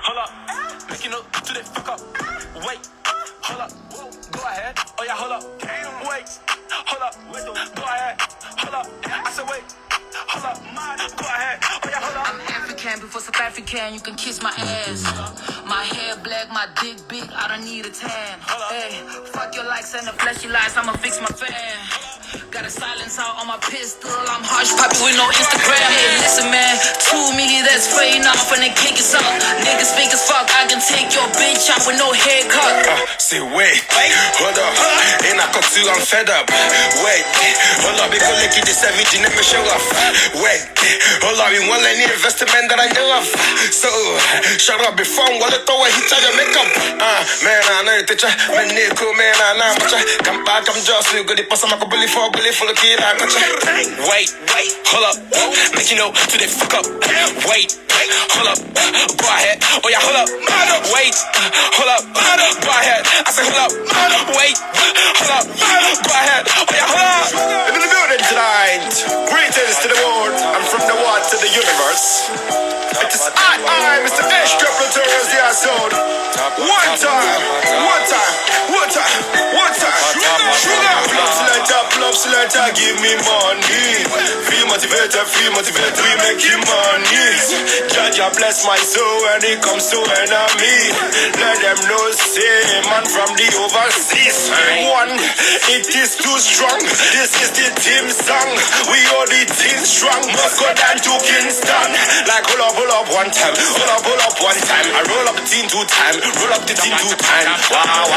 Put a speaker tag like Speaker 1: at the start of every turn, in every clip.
Speaker 1: hold up. Making up to the fuck up. Wait, hold up. Go ahead. Oh yeah, hold up. Wait, hold up. Go ahead. Hold up. I said wait. Hold up, go ahead. Oh yeah, hold up. I'm African before South African. You can kiss my ass. My hair black, my dick big. I don't need a tan. Hey, fuck your likes and the fleshy lies. I'ma fix my fan. Got a silence out on my pistol. I'm harsh poppy with no Instagram. Hey, listen, man. 2 million that's free now. Finna kick us up. Niggas fake as fuck. I can take your bitch out with no haircut.
Speaker 2: Say wait, hold up. Ain't I got you? I'm fed up. Wait, hold up. Because like you 17, let me show off. Wait, hold up. You want any investment that I know of? So shut up before I'm gonna throw a hit on your makeup. Man, I know you teacher. Man, Nico, man, I know much. Come back, I'm just you. Go the pass. I'm a bully for bully full of kid. Wait, hold up. Make you know to the fuck up. Wait, hold up. Go ahead. Oh yeah, hold up. Wait, hold up. Go ahead. I said hold up. Wait, hold up. Go ahead. Oh yeah, hold up.
Speaker 3: I'm in the building tonight. Greetings to the world. I'm from the world to the universe. It is I, Mr. H. Notorious the Assault. One time. Love selector, give me money. Free motivator, we make you money. Jaja bless my soul when it comes to enemy. Let them know, say, man from the overseas. One, it is too strong. This is the team song. We all the team strong. Must go down to Kingston. Like hold up one time. Hold up one time. I roll up the team 2 times. Roll up the team 2 times. Wow.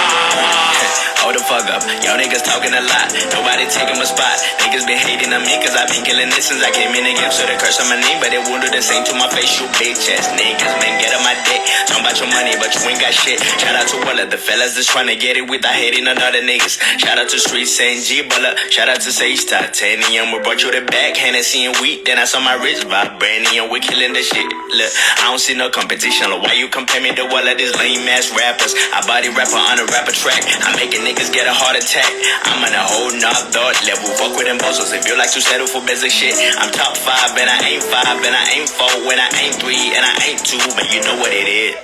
Speaker 4: Hold the fuck up. Y'all niggas talking a lot. Nobody taking my spot. Niggas been hating on me cause I been killing this since I came in the game. So they curse on my name, but they won't do the same to my face. You bitch ass niggas, man, get on my dick. Talking about your money, but you ain't got shit. Shout out to all of the fellas that's trying to get it without hating on other niggas. Shout out to Street Saint G Bulla. Shout out to Sage Titanium. We brought you the back, Hennessy and wheat. Then I saw my wrist vibrating. We killing the shit. Look, I don't see no competition. Like, why you compare me to all of these lame ass rappers? I body rapper on a rapper track. I'm making niggas get a heart attack. I'm on a whole nother level. Fuck with them bozos. If you like to settle for basic shit, I'm top 5 and I ain't 5 and I ain't 4 and I ain't 3 and I ain't 2, but you know what it is.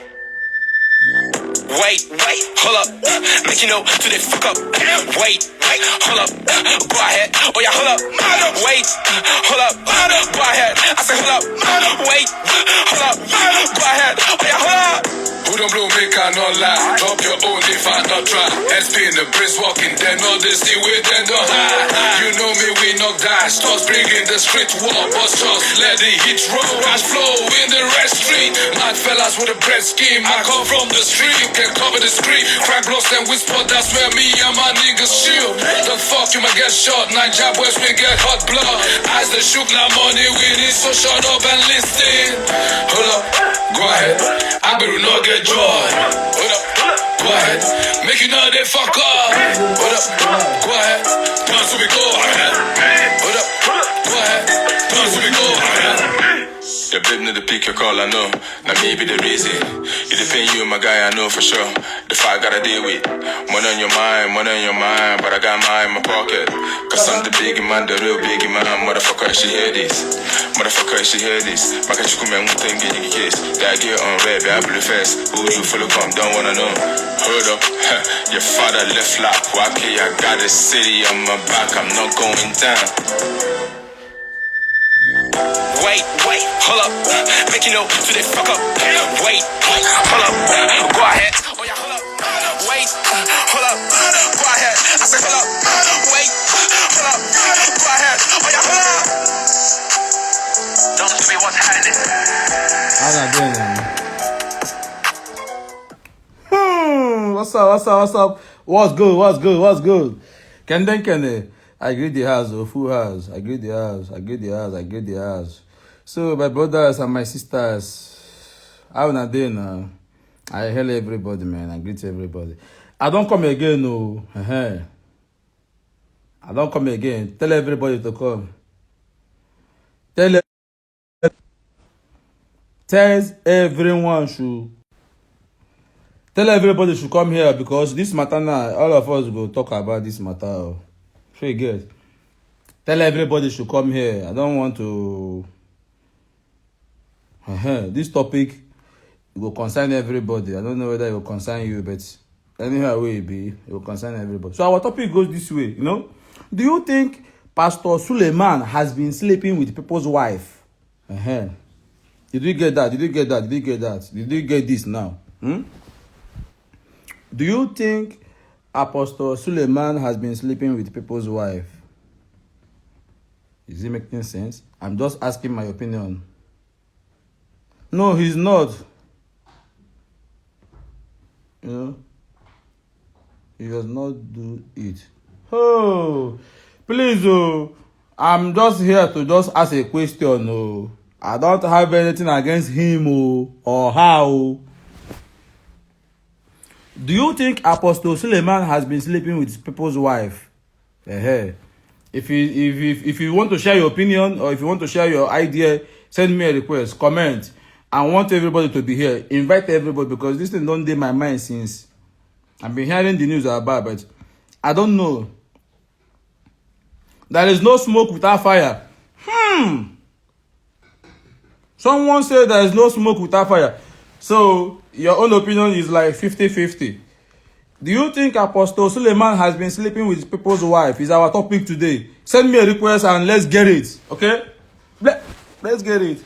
Speaker 2: Wait, hold up. Make you know to the fuck up. Wait, hold up. Go ahead. Oh yeah, hold up. Wait, hold up. Go ahead. I say hold up. Wait, hold up. Go ahead. Oh yeah, hold up.
Speaker 5: Who don't blow make I not lie. Drop your own if I not try. SP in the brace walking dead. No this the way then don't hide. You know me, we knock dice. Stars bringing the street war. Boss shots, let the heat roll. Cash flow in the red street. Mad fellas with a bread scheme. I come from the street. Can cover the screen. Crack blocks and whisper. That's where me and my niggas chill. The fuck you might get shot. Niger boys we get hot blood. Eyes that shook like money. We need so shut up and listen. Hold up, go ahead. I better not get joy. Hold up, go ahead. Make you know they fuck up. Hold up, go ahead. Dance we go ahead. Hold up, go ahead. Dance we go ahead.
Speaker 2: The babe need to pick your call, I know. Now me be the reason. You depend you, my guy, I know for sure. The fight gotta deal with. Money on your mind, but I got mine in my pocket. Cause I'm the biggie man, the real biggie man. Motherfucker, she hear this. Maka chukume mutengi nigi case. That girl on red, I blue face. Who you follow come, don't wanna know. Hold up, your father left lap. Wacky, I got the city on my back, I'm not going down. Wait, hold up. Make you know to the fuck up. Wait, hold up. Go ahead. Oh yeah, hold up. Wait, hold up. Go ahead. I said hold up. Wait, hold up. Go ahead. Oh yeah, hold up. Don't tell me what's happening.
Speaker 6: How's that doing, man? What's up? What's good? Kende. I greet the house, full house. I greet the house. So, my brothers and my sisters, how are they now? I hail everybody, man. I greet everybody. I don't come again, no. I don't come again. Tell everybody to come. Tell everyone should. Tell everybody should come here because this matter now, all of us go talk about this matter. So you get. Tell everybody should come here. I don't want to. This topic it will concern everybody. I don't know whether it will concern you, but anyhow way it be, it will concern everybody. So our topic goes this way, you know. Do you think Pastor Suleiman has been sleeping with people's wife? Did you get that? Did you get that? Did you get that? Did you get this now? Do you think Apostle Suleiman has been sleeping with people's wife? Is it making sense? I'm just asking my opinion. No, he's not. You know, he does not do it. Oh, please, oh, I'm just here to just ask a question. Oh, I don't have anything against him or her. Do you think Apostle Suleiman has been sleeping with people's wife? If you want to share your opinion or if you want to share your idea, send me a request, comment. I want everybody to be here. Invite everybody because this thing don't do my mind since I've been hearing the news about, but I don't know. There is no smoke without fire. Someone said there is no smoke without fire. So your own opinion is like 50-50. Do you think Apostle Suleiman has been sleeping with people's wife? Is our topic today. Send me a request and let's get it. Okay? Let's get it.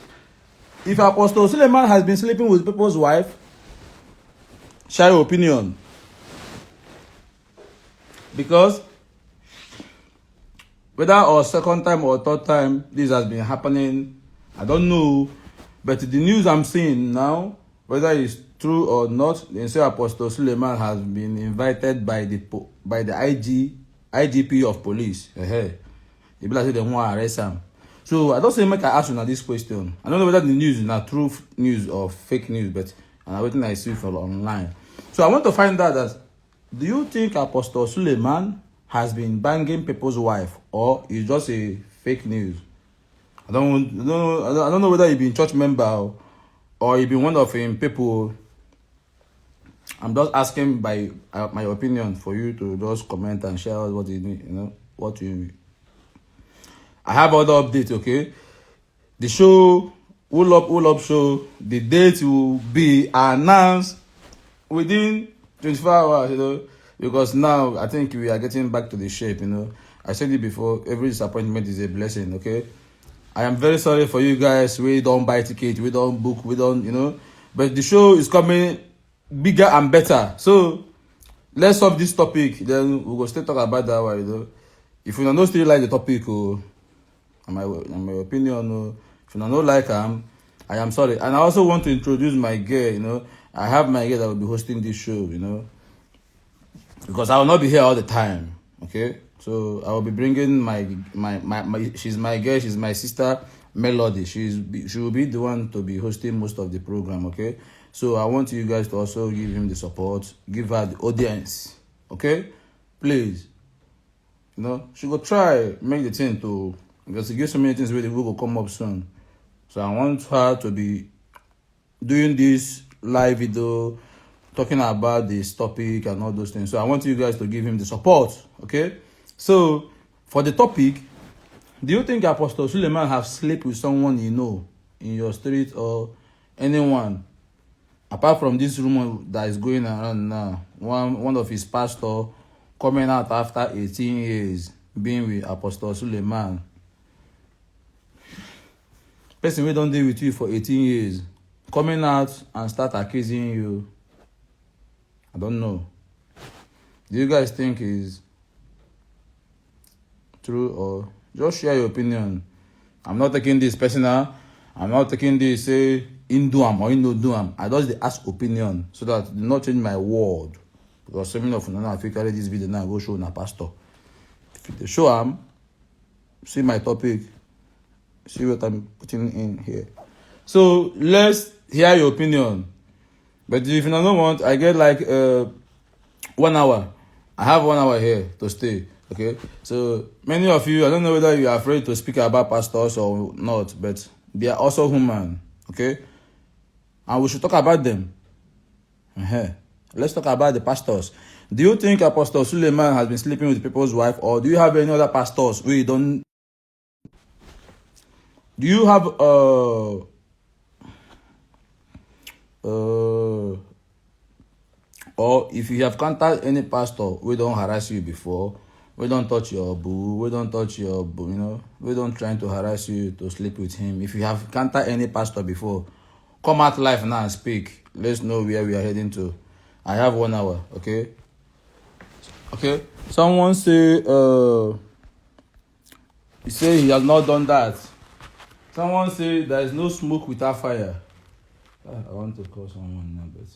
Speaker 6: If Apostle Suleiman has been sleeping with people's wife, share your opinion. Because whether our second time or third time this has been happening, I don't know. But the news I'm seeing now, whether it's true or not, they say Apostle Suleiman has been invited by the IGP of police. They be like they want to arrest him. So I don't say make I ask you now this question. I don't know whether the news is not true news or fake news, but everything I see from online. So I want to find out that do you think Apostle Suleiman has been banging people's wife or is just a fake news? I don't know whether he been church member or he been one of him people. I'm just asking by my opinion for you to just comment and share what you need, what you. I have other updates, okay? The show, Wool Up show, the date will be announced within 24 hours, because now I think we are getting back to the shape, I said it before, every disappointment is a blessing, okay? I am very sorry for you guys. We don't buy tickets, we don't book, we don't, but the show is coming bigger and better. So let's solve this topic. Then we will still talk about that one, If you don't still like the topic, my opinion, if you don't like I am sorry. And I also want to introduce my girl, I have my girl that will be hosting this show, because I will not be here all the time, okay? So I will be bringing my she's my girl, she's my sister, Melody. She will be the one to be hosting most of the program, okay? So I want you guys to also give him the support, give her the audience, okay? Please, she will try make the thing to, because she get so many things where the will come up soon. So I want her to be doing this live video, talking about this topic and all those things. So I want you guys to give him the support, okay? So for the topic, do you think Apostle Suleiman have slept with someone in your street or anyone? Apart from this rumor that is going around now, one of his pastor coming out after 18 years being with Apostle Suleiman. Person we don't deal with you for 18 years, coming out and start accusing you. I don't know. Do you guys think is true or just share your opinion? I'm not taking this personal. I'm not taking this say in do am or in no do am. I just ask opinion so that do not change my word. Because some of you if you carry this video now, go show na pastor. If you show am, see my topic, see what I'm putting in here. So let's hear your opinion. But if you don't want, I get like 1 hour. I have 1 hour here to stay. Okay, so many of you, I don't know whether you are afraid to speak about pastors or not, but they are also human. Okay, and we should talk about them. Let's talk about the pastors. Do you think Apostle Suleiman has been sleeping with people's wife, or do you have any other pastors where you don't? Do you have or if you have contacted any pastor, we don't harass you before, we don't touch your boo, we don't touch your boo, you know, we don't try to harass you to sleep with him. If you have contacted any pastor before, come out live now and speak. Let's know where we are heading to. I have 1 hour, okay? Okay? Someone say, he say he has not done that. Someone say there is no smoke without fire. I want to call someone now, but...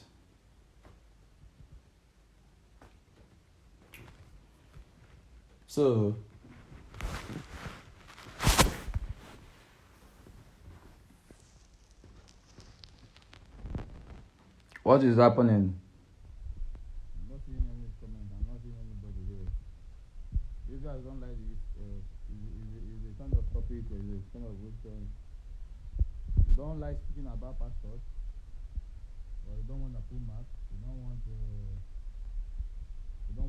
Speaker 6: So, what is happening? I'm not seeing any comments. I'm not seeing anybody here. You guys don't like this. Is a kind of topic. Is a kind of question. You don't like speaking about pastors, or you don't want to pull marks. You don't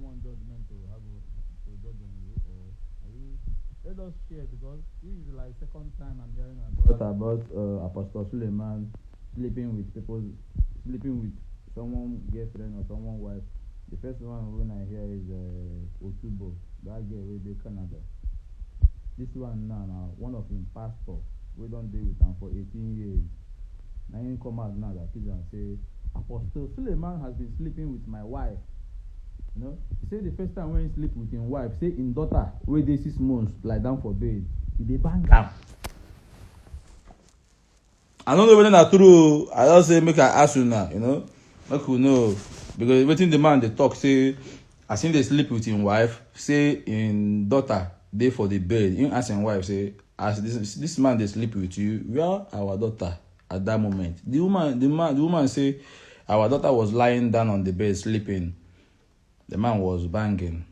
Speaker 6: want judgment to have to judge on you, or are you? Let us share, because this is like second time I'm hearing about Apostle Suleiman sleeping with someone girlfriend or someone wife. The first one when I hear is Otubo, that girl with the Canada. This one now one of him pastor, we don't deal with him for 18 years. Now he come out now that kids and say, Apostle Suleiman has been sleeping with my wife. You know, he say the first time when he sleep with his wife, say in daughter, where they 6 months, lie down for bed, he bang am. I don't know whether that's true. I just say make I ask you now, you know, make you know, because waiting the man they talk say, I seen they sleep with his wife, say in daughter they for the bed. Him ask his wife say, as this man they sleep with you, where our daughter at that moment? The woman say, our daughter was lying down on the bed sleeping. The man was banging.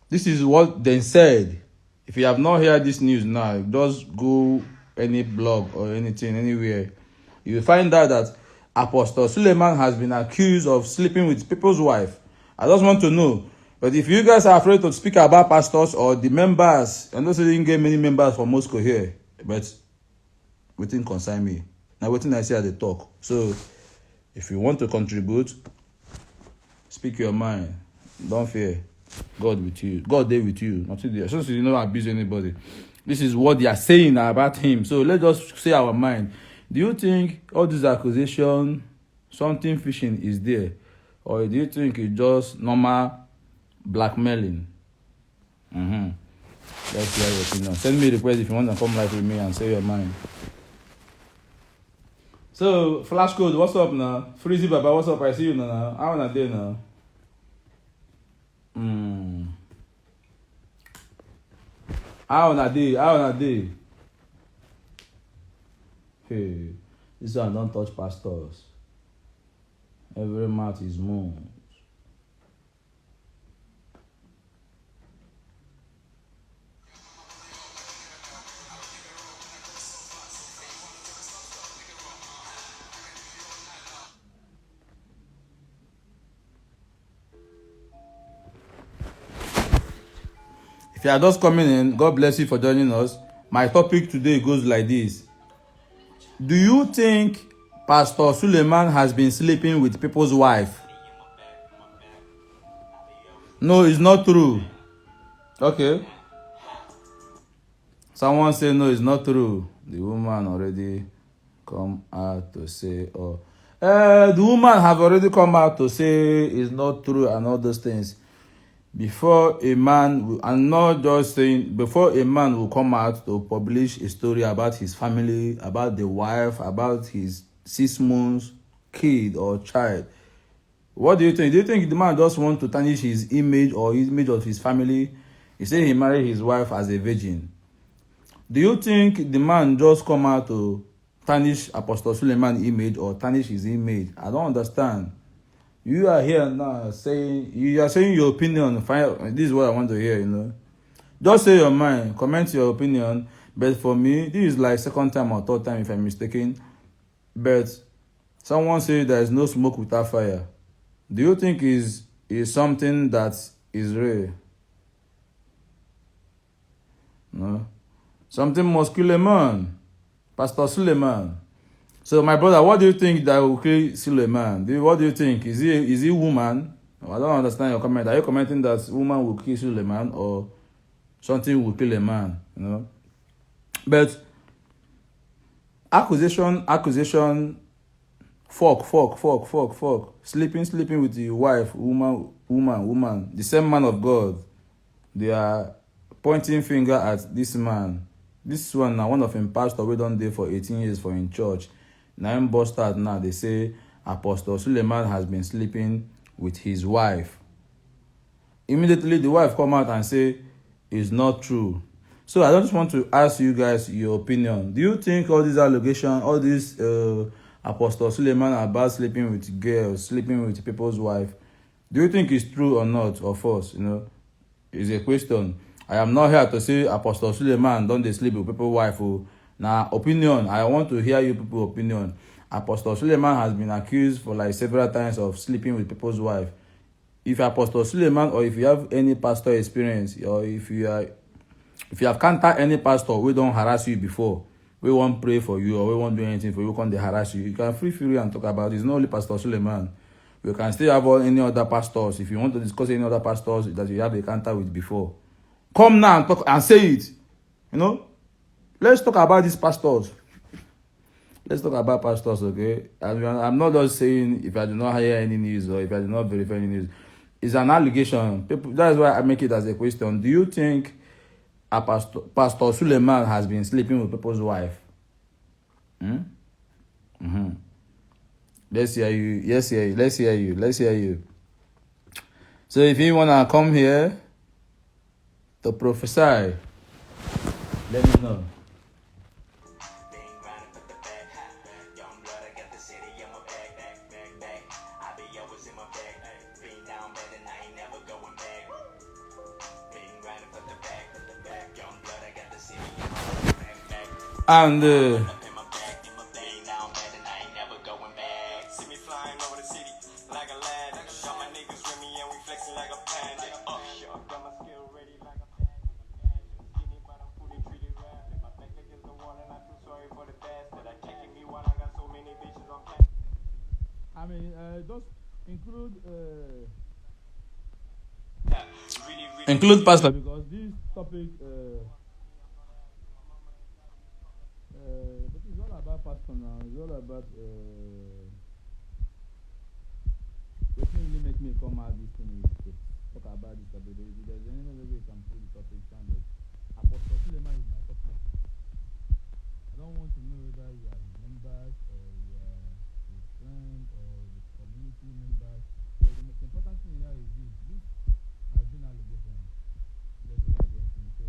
Speaker 6: This is what they said. If you have not heard this news now, just go any blog or anything, anywhere. You will find out that Apostle Suleiman has been accused of sleeping with people's wife. I just want to know. But if you guys are afraid to speak about pastors or the members, I know you didn't get many members from Moscow here, but within concern me. Now waiting I see at the talk. So if you want to contribute, speak your mind. Don't fear. God with you. God there with you. Not there. So you don't abuse anybody. This is what they are saying about him. So let's just say our mind. Do you think all this accusation, something fishing is there? Or do you think it's just normal blackmailing? Let's hear your opinion. Send me a request if you want to come live with me and say your mind. So, Flash Code, what's up now? Freezy Baba, what's up? I see you now. How on a day now? How on a day? Hey, this one don't touch pastors. Every mouth is moved. If you are just coming in, God bless you for joining us. My topic today goes like this. Do you think Pastor Suleiman has been sleeping with people's wife? No, it's not true. Okay. Someone say no, it's not true. The woman already come out to say, the woman have already come out to say it's not true and all those things. Before a man, I'm not just saying, before a man will come out to publish a story about his family, about the wife, about his 6 months kid or child, what do you think? Do you think the man just want to tarnish his image or his image of his family? He said he married his wife as a virgin. Do you think the man just come out to tarnish Apostle Suleiman's image or tarnish his image? I don't understand. You are here now saying, you are saying your opinion. This is what I want to hear, you know. Just say your mind, comment your opinion. But for me, this is like second time or third time if I'm mistaken. But someone said there is no smoke without fire. Do you think is something that is real? No. Something must kill a man. Pastor Suleiman. So my brother, what do you think that will kill Suleiman? What do you think? Is he woman? I don't understand your comment. Are you commenting that woman will kill Suleiman or something will kill a man? You know, but accusation, fuck, sleeping with the wife, woman, the same man of God. They are pointing finger at this man. This one now, one of him pastor we done there for 18 years for in church. Now him bust out now. They say Apostle Suleiman has been sleeping with his wife. Immediately the wife come out and say it's not true. So I just want to ask you guys your opinion. Do you think all these allegations, all these Apostle Suleiman about sleeping with girls, sleeping with people's wife, do you think it's true or not, or false? You know, it's a question. I am not here to say Apostle Suleiman don't they sleep with people's wife. Now opinion, I want to hear you people's opinion. Apostle Suleiman has been accused for like several times of sleeping with people's wife. If Apostle Suleiman, or if you have any pastor experience, or if you have contacted any pastor, we don't harass you before, we won't pray for you, or we won't do anything for you, we can't harass you, you can feel free and talk about it. It's not only Pastor Suleiman. You can still have any other pastors. If you want to discuss any other pastors that you have a contact with before, come now and talk and say it. You know, let's talk about these pastors. Let's talk about pastors, okay? I'm not just saying if I do not hear any news or if I do not verify any news. It's an allegation. That's why I make it as a question. Do you think Pastor Suleiman has been sleeping with people's wife? Let's hear you. Let's hear you. So if you wanna come here to prophesy, let me know. And just include pastor, because this topic but it's all about pastor now. It's all about what really make me come out this thing is to talk about this topic. If there's any way we can put the topic down, but Apostle Suleiman is my topic. I don't want to know whether you are his members or you are his friend or the community members. But the most important thing here is this has been allegation leveled against him. So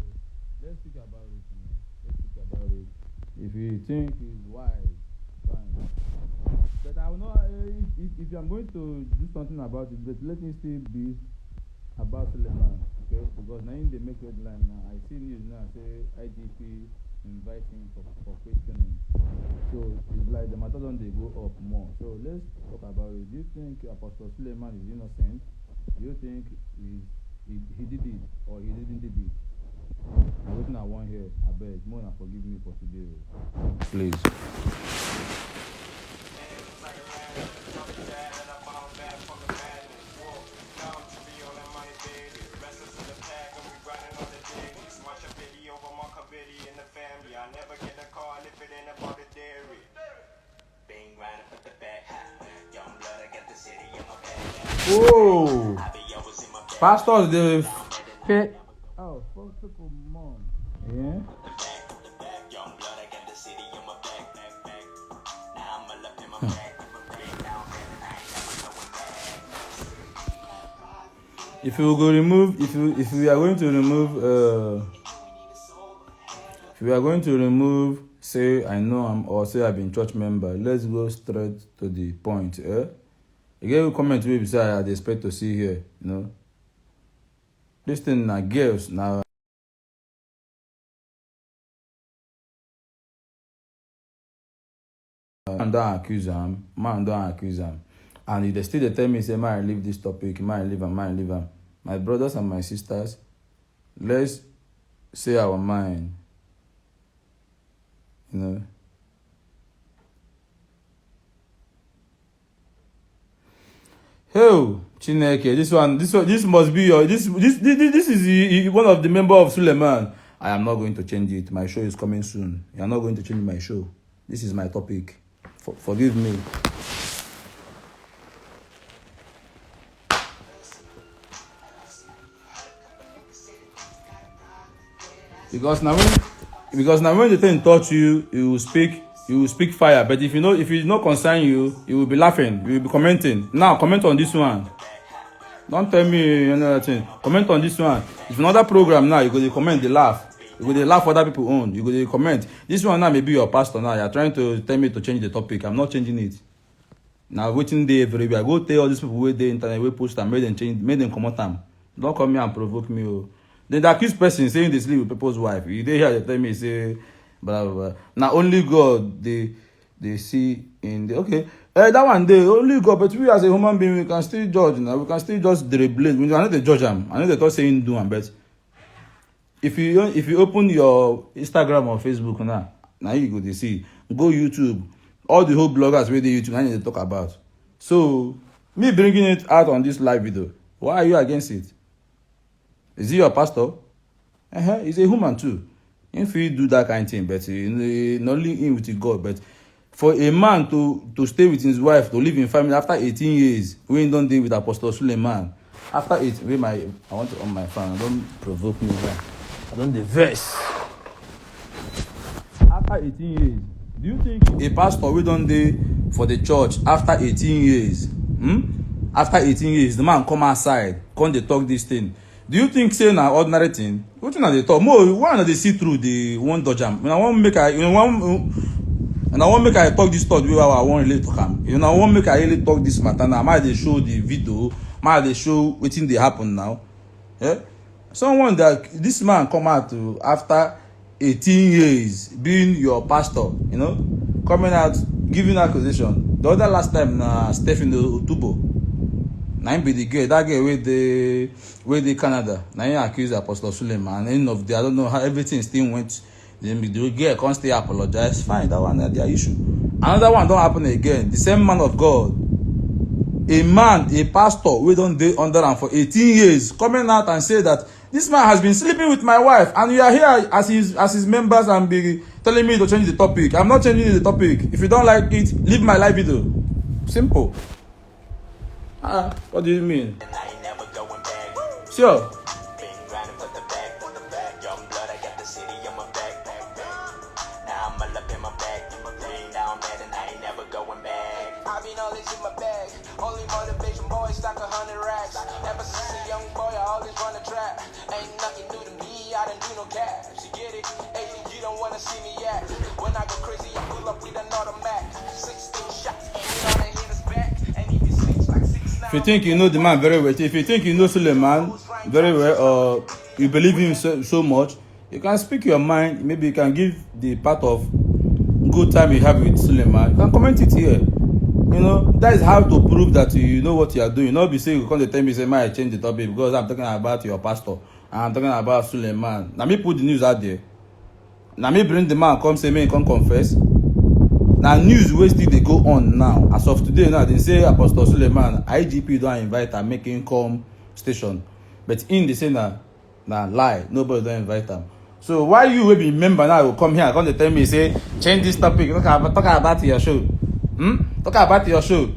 Speaker 6: let's speak about it, you know. Let's speak about it. If you think he's wise, fine. But I will not, if I'm going to do something about it, but let me still be about Suleiman, okay? Because now they make headline now. I see news now say IDP inviting for questioning. So it's like the matter don't they go up more. So let's talk about it. Do you think Apostle Suleiman is innocent? Do you think he did it or he didn't do it? I'm waiting at one here. I beg, Mona, forgive me for today. Please. Whoa! Pastors, the oh, fuck mom. Yeah. If you go remove, if we are going to remove, say I know I'm or say I've been church member, let's go straight to the point. Again, comment me beside I expect to see here, you know. This thing now girls now. Man don't accuse him. And if they still tell me, say, man, leave this topic, man, leave him. My brothers and my sisters, let's say our mind. You know. Oh, Chineke, this must be your this is one of the member of Suleiman. I am not going to change it. My show is coming soon. You are not going to change my show. This is my topic. Forgive me. Because now when the thing touch you, you will speak fire. But if it not concern you, you will be laughing, you will be commenting. Now comment on this one. Don't tell me another thing. Comment on this one. If another program now, you go to comment, they laugh. You go to laugh what other people own. You go to comment. This one now may be your pastor now. You're trying to tell me to change the topic. I'm not changing it. Now waiting day everywhere. I go tell all these people where they internet, where post and made them comment them. Don't come here and provoke me. Oh. Then the accused person saying they sleep with people's wife. You they hear they tell me say blah blah blah. Now only God they see in the okay. That one day only God, but we as a human being we can still judge now. We can still just blame. I know they judge them. I know they talk saying do and but if you open your Instagram or Facebook now you go to see. Go YouTube. All the whole bloggers where they YouTube now they talk about. So me bringing it out on this live video. Why are you against it? Is he your pastor? He's a human too. If you do that kind of thing, but not only in with God, but for a man to stay with his wife, to live in family after 18 years, we don't deal with Apostle Suleiman. After I want to on my phone. Don't provoke me. I don't diverse. After 18 years, do you think a pastor we don't deal for the church after 18 years? After 18 years, the man come outside, come they talk this thing. Do you think say na ordinary thing? What thing they talk? More why they see through the one dodge am? When I want make I talk this talk where I want really talk am. You know, I want make I really talk this matter now. Might they show the video? Might they show what thing they happen now? Yeah. Someone that this man come out to after 18 years being your pastor, you know, coming out giving accusation. The other last time na Stephen Otubo. Now be the girl, that girl with the Canada. Now he accused Apostle Suleiman. End of the I don't know how everything still went. Then the girl can't stay apologize. Fine, that one their issue. Another one don't happen again. The same man of God, a pastor, we don't dey under him for 18 years, coming out and say that this man has been sleeping with my wife, and you are here as his members and be telling me to change the topic. I'm not changing the topic. If you don't like it, leave my live video. Simple. What do you mean? Sure.
Speaker 1: I've been always in my bag. Only motivation boys stack 100 racks. Ever since a young boy, I always run a trap. Ain't nothing new to me, I done do no cash. You get it? Hey, you don't wanna see me act. When I go crazy, I pull up with an automatic. 16 shots, and all I hit is back. And he can switch like 6 9.
Speaker 6: If you think you know the man very well, if you think you know Suleiman very well, or you believe him so much, you can speak your mind. Maybe you can give the part of good time you have with Suleiman. You can comment it here. You know, that is how to prove that you know what you are doing. Not be saying you come to tell me, say, man, I change the topic because I'm talking about your pastor and I'm talking about Suleiman. Now me put the news out there. Now me bring the man come say me come confess. Now news wey still dey go on now. As of today now, they say Apostle Suleiman, IGP don't invite am make him come station. But in the say na lie, nobody don't invite am. So why you will be member now will come here come to tell me say change this topic, talk about your show. Talk about your show.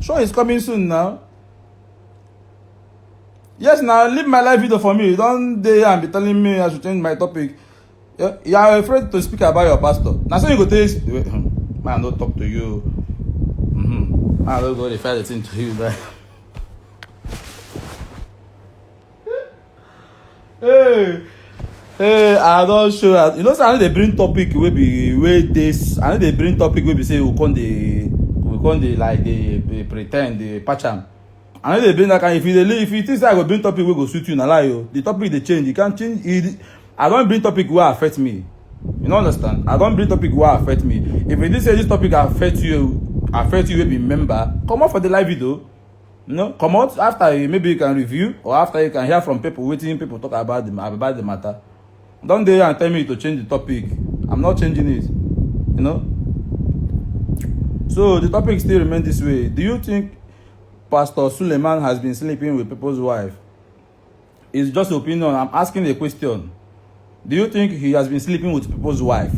Speaker 6: Show is coming soon now. Yes, now leave my live video for me. Don't dey and be telling me I should change my topic. You are afraid to speak about your pastor. Now so you go tell man, don't talk to you. I don't go refer the thing to you. Right? Hey, I don't show. You know, so I know they bring topic will be where this. I know they bring topic will be say we can't like they pretend they patch am. I know they bring that kind. If you think I go bring topic we go suit you, na lie yo. The topic they change. You can't change it. I don't bring topic will affect me. You know understand? I don't bring topic will affect me. If you did say this topic affect you will be member. Come out for the live video. You know, come out after maybe you can review or after you can hear from people waiting people talk about the matter. Don't dare and tell me to change the topic. I'm not changing it. You know? So the topic still remains this way. Do you think Pastor Suleiman has been sleeping with people's wife. It's just opinion. I'm asking a question. Do you think he has been sleeping with people's wife?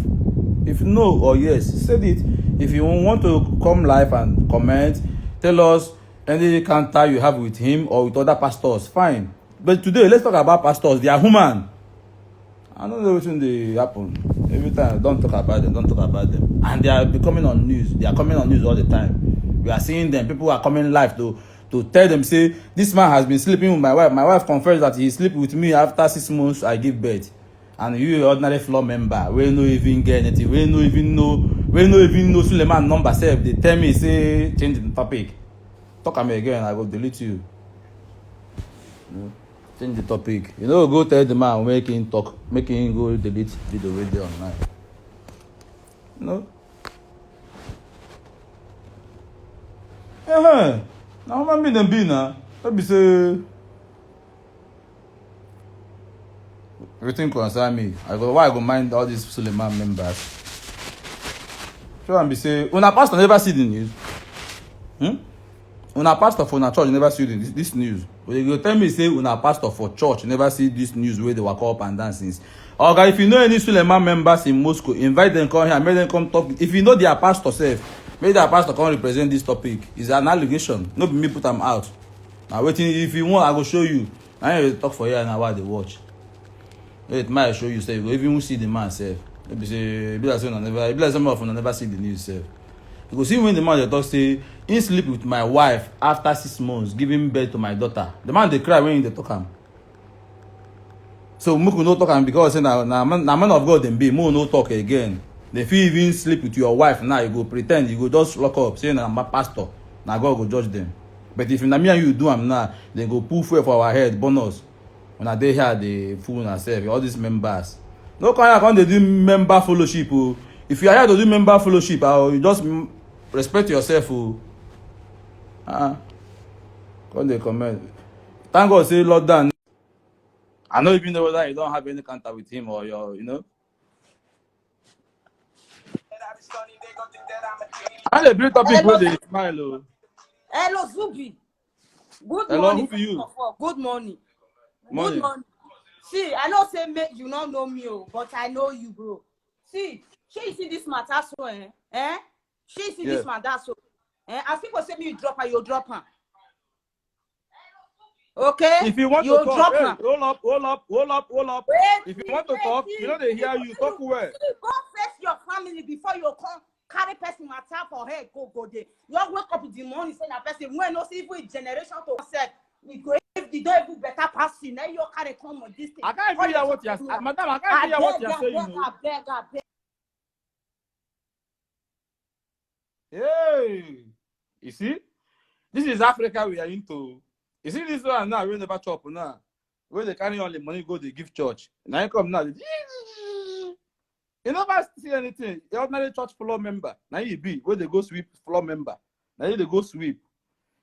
Speaker 6: If no or yes, said it. If you want to come live and comment, tell us any encounter you have with him or with other pastors, fine. But today, let's talk about pastors. They are human. I don't know what they happen. Every time, don't talk about them, don't talk about them. And they are becoming on news. They are coming on news all the time. We are seeing them. People are coming live to tell them, say, this man has been sleeping with my wife. My wife confessed that he slept with me after 6 months I give birth. And you ordinary floor member, we no even get anything. We no even know Suleiman number self. They tell me, say, change the topic. Talk to me again, I will delete you. Change the topic. You know, go tell the man, make him talk, make him go delete video radio online. No? Now I'm being them be now. Let me say everything concern me. Why I go mind all these Suleiman members? So I'm be say, when a pastor never see the news. When a pastor for a church never see this news. But they go tell me say when a pastor for church never see this news where they walk up and dance since. Okay, if you know any Suleiman members in Moscow, invite them come here, make them come talk. If you know their pastor self, make their pastor come represent this topic. It's an allegation. Not be me put them out. Now waiting, if you want, I go show you. I ain't talk for you and while they watch. It might show you say you go even see the man self. Maybe say be like some of them never see the news self. You go see when the man they talk say he sleep with my wife after 6 months giving birth to my daughter. The man they cry when they talk him. So Muku no talk him because say na man of God them be Muku no talk again. They feel even sleep with your wife now you go pretend you go just lock up say na my pastor. Now God go judge them. But if na me and you do am now, they go pull fuel for our head bonus. When I dey here they fool ourselves all these members. No come they do member fellowship. Oh. If you are here to do member fellowship, you just respect yourself. Oh. Come they comment. Thank God say Lord Dan. I don't even know whether you don't have any contact with him or your, you know. And they bring topic where they smile. Oh.
Speaker 7: Hello, Zubi. Good
Speaker 6: Hello,
Speaker 7: morning.
Speaker 6: who are you?
Speaker 7: Good morning.
Speaker 6: Morning.
Speaker 7: Good morning. See, I know say you don't know me, but I know you, bro. See, she see this matter so, She see this matter so. As people say me you drop her, you drop her. Okay?
Speaker 6: If you want
Speaker 7: you
Speaker 6: to talk,
Speaker 7: drop
Speaker 6: hey,
Speaker 7: her.
Speaker 6: hold up.
Speaker 7: Wait,
Speaker 6: If you want to talk, you know they hear you. Talk well.
Speaker 7: Go face your family before you come carry person matter for head, go there. You all wake up in the morning say that person when no see even generation to say we go if the don't even better person, then you carry come on this thing.
Speaker 6: I can't hear what you're saying. Madam, I can't hear what you're saying.
Speaker 7: I beg.
Speaker 6: Hey, you see, this is Africa we are into. You see this one now, we never chop now. Where they carry all the money, go they give church. Now you come now, you never see anything. The ordinary church floor member, now you be where they go sweep floor member. Now you they go sweep.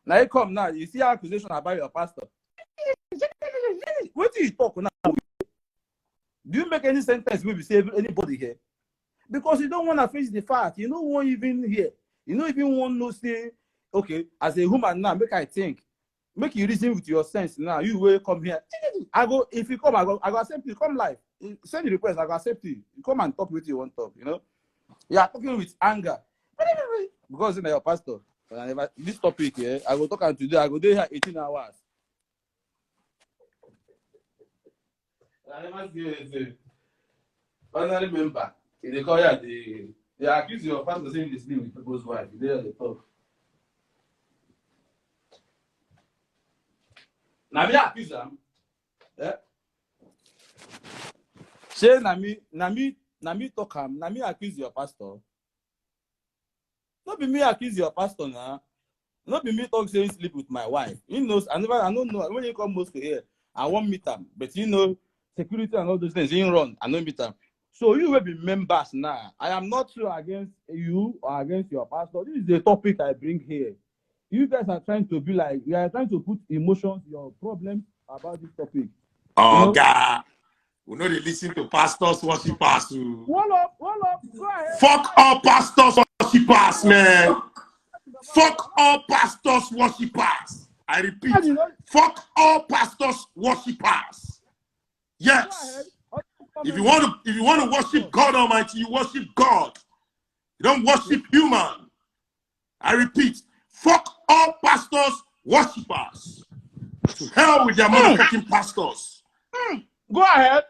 Speaker 6: Now you come now, you see accusation about your pastor. What do you talk now? Do you make any sentence maybe save anybody here? Because you don't want to face the fact. You don't want even hear. You don't even want to say, okay, as a woman now, make I think. Make you reason with your sense now. You will come here. I go, if you come, I go accept you. Come live. Send the request, I go accept you. You come and talk with you on top, you know? You are talking with anger. Because you know your pastor. This topic here, I go talk and today, I go there here 18 hours. I never see anything. Ordinary member. They call you, they accuse your pastor saying this thing with people's wife. They are the talk. Now me accuse them. Yeah. Say na me talk am. Na me accuse your pastor. Not be me accuse your pastor now. Not be me talk saying sleep with my wife. He knows. I don't know. When you come Moscow here, I won't meet him. But you know, security and all those things, he run. I don't meet him. So you will be members now. I am not sure against you or against your pastor. This is the topic I bring here. You guys are trying to be like, you are trying to put emotions, your problems about this topic.
Speaker 8: Oh, you know? God. We know they listen to pastors worshippers.
Speaker 6: Hold up. Go ahead.
Speaker 8: Fuck all pastors worshippers, man. Fuck all pastors, worshippers. I repeat, fuck all pastors, worshippers. Yes. If you want to worship God Almighty, you worship God. You don't worship human. I repeat, fuck all pastors, worshippers. To hell with their motherfucking pastors.
Speaker 6: Go ahead.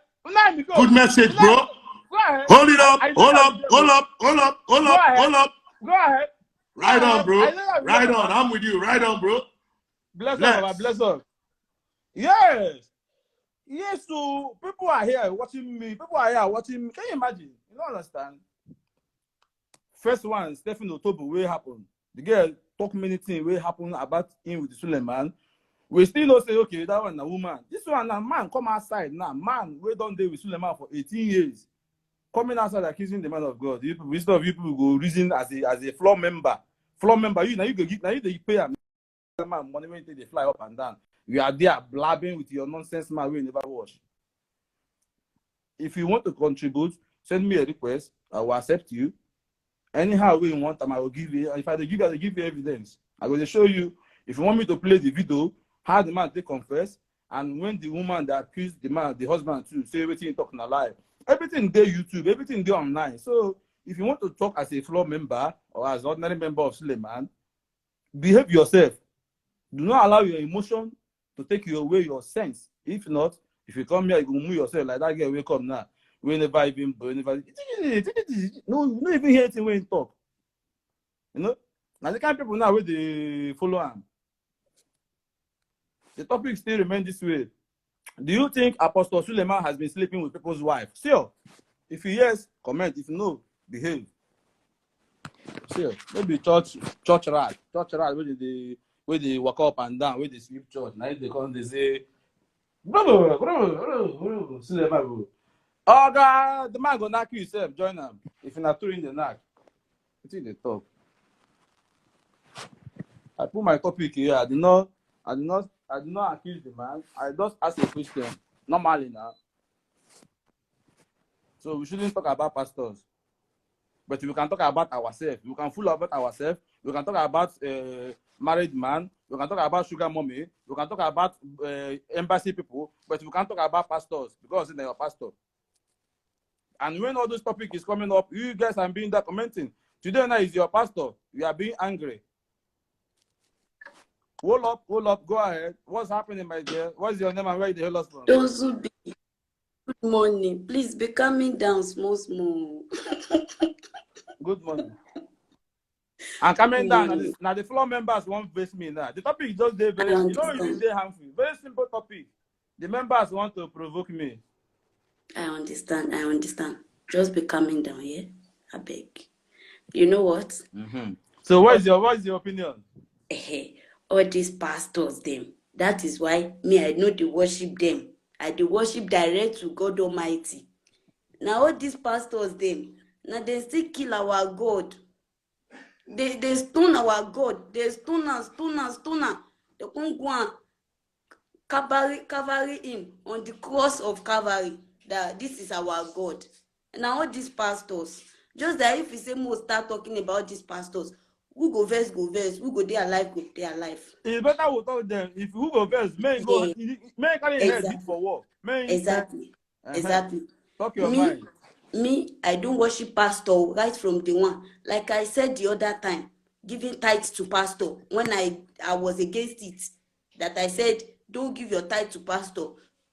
Speaker 8: Good message, bro.
Speaker 6: Go ahead.
Speaker 8: Hold it up. Hold up.
Speaker 6: Go ahead.
Speaker 8: Right on, bro. Right on. I'm with you. Right on, bro.
Speaker 6: Bless up, bless up. Yes. Yes, so people are here watching me. People are here watching me. Can you imagine? You don't understand. First one, Stephen Otobo, where happened. The girl talk many things where happened about him with the Suleiman. We still don't say, okay, that one a woman. This one a man come outside now. Man, we don't deal with Suleiman for 18 years. Coming outside accusing the man of God. Instead of you people go reason as a floor member. Floor member, you pay a man money when they fly up and down. You are there blabbing with your nonsense man we never watch. If you want to contribute, send me a request. I will accept you. Anyhow we want them, I will give you. If I give you, I will give you evidence. I will show you. If you want me to play the video, how the man they confess, and when the woman that accused the man, the husband too, say everything talking a lie. Everything there YouTube, everything there online. So if you want to talk as a floor member or as ordinary member of Suleiman, behave yourself. Do not allow your emotion to take you away your sense. If not, if you come here, you will move yourself like that girl wake up now. We never even no even hear anything when you talk. You know? Now the kind of people now where they follow him. The topic still remains this way. Do you think Apostle Suleiman has been sleeping with people's wives? Sure. If yes, comment. If no, behave. Sure. Maybe church rat where they walk up and down, where they sleep church. Now they come, they say, bro, Suleiman. Oh God, the man gonna knock you yourself. Join them. If you're not in the knock, it's in the talk. I put my topic here. I did not accuse the man. I just ask a question. Normally now. So we shouldn't talk about pastors. But we can talk about ourselves. We can fool about ourselves. We can talk about married man. We can talk about sugar mommy. We can talk about embassy people. But we can't talk about pastors because they're your pastor. And when all those topics is coming up, you guys are being that commenting. Today now is your pastor. You are being angry. Hold up, go ahead. What's happening, my dear? What's your name and where the hell is from?
Speaker 9: Those who be good morning. Please be coming down small.
Speaker 6: Good morning. And coming down, now the floor members won't face me now. The topic is just very, you don't even say harmful. Very simple topic. The members want to provoke me.
Speaker 9: I understand. Just be coming down, yeah? I beg. You know what?
Speaker 6: Mm-hmm. So what is your opinion?
Speaker 9: All these pastors, them. That is why me, I know they worship them. I do worship direct to God Almighty. Now all these pastors, them, now they still kill our God. They stone our God. They stone us. They can't go and Calvary him on the cross of Calvary. That this is our God. And now all these pastors, just that if we say more start talking about these pastors, who go verse, who go their life, It's
Speaker 6: better we talk them. If who go verse, may carry head big for war.
Speaker 9: Exactly.
Speaker 6: Talk your mind.
Speaker 9: Me, I don't worship pastor right from the one. Like I said the other time, giving tithes to pastor. When I was against it, that I said, don't give your tithe to pastor.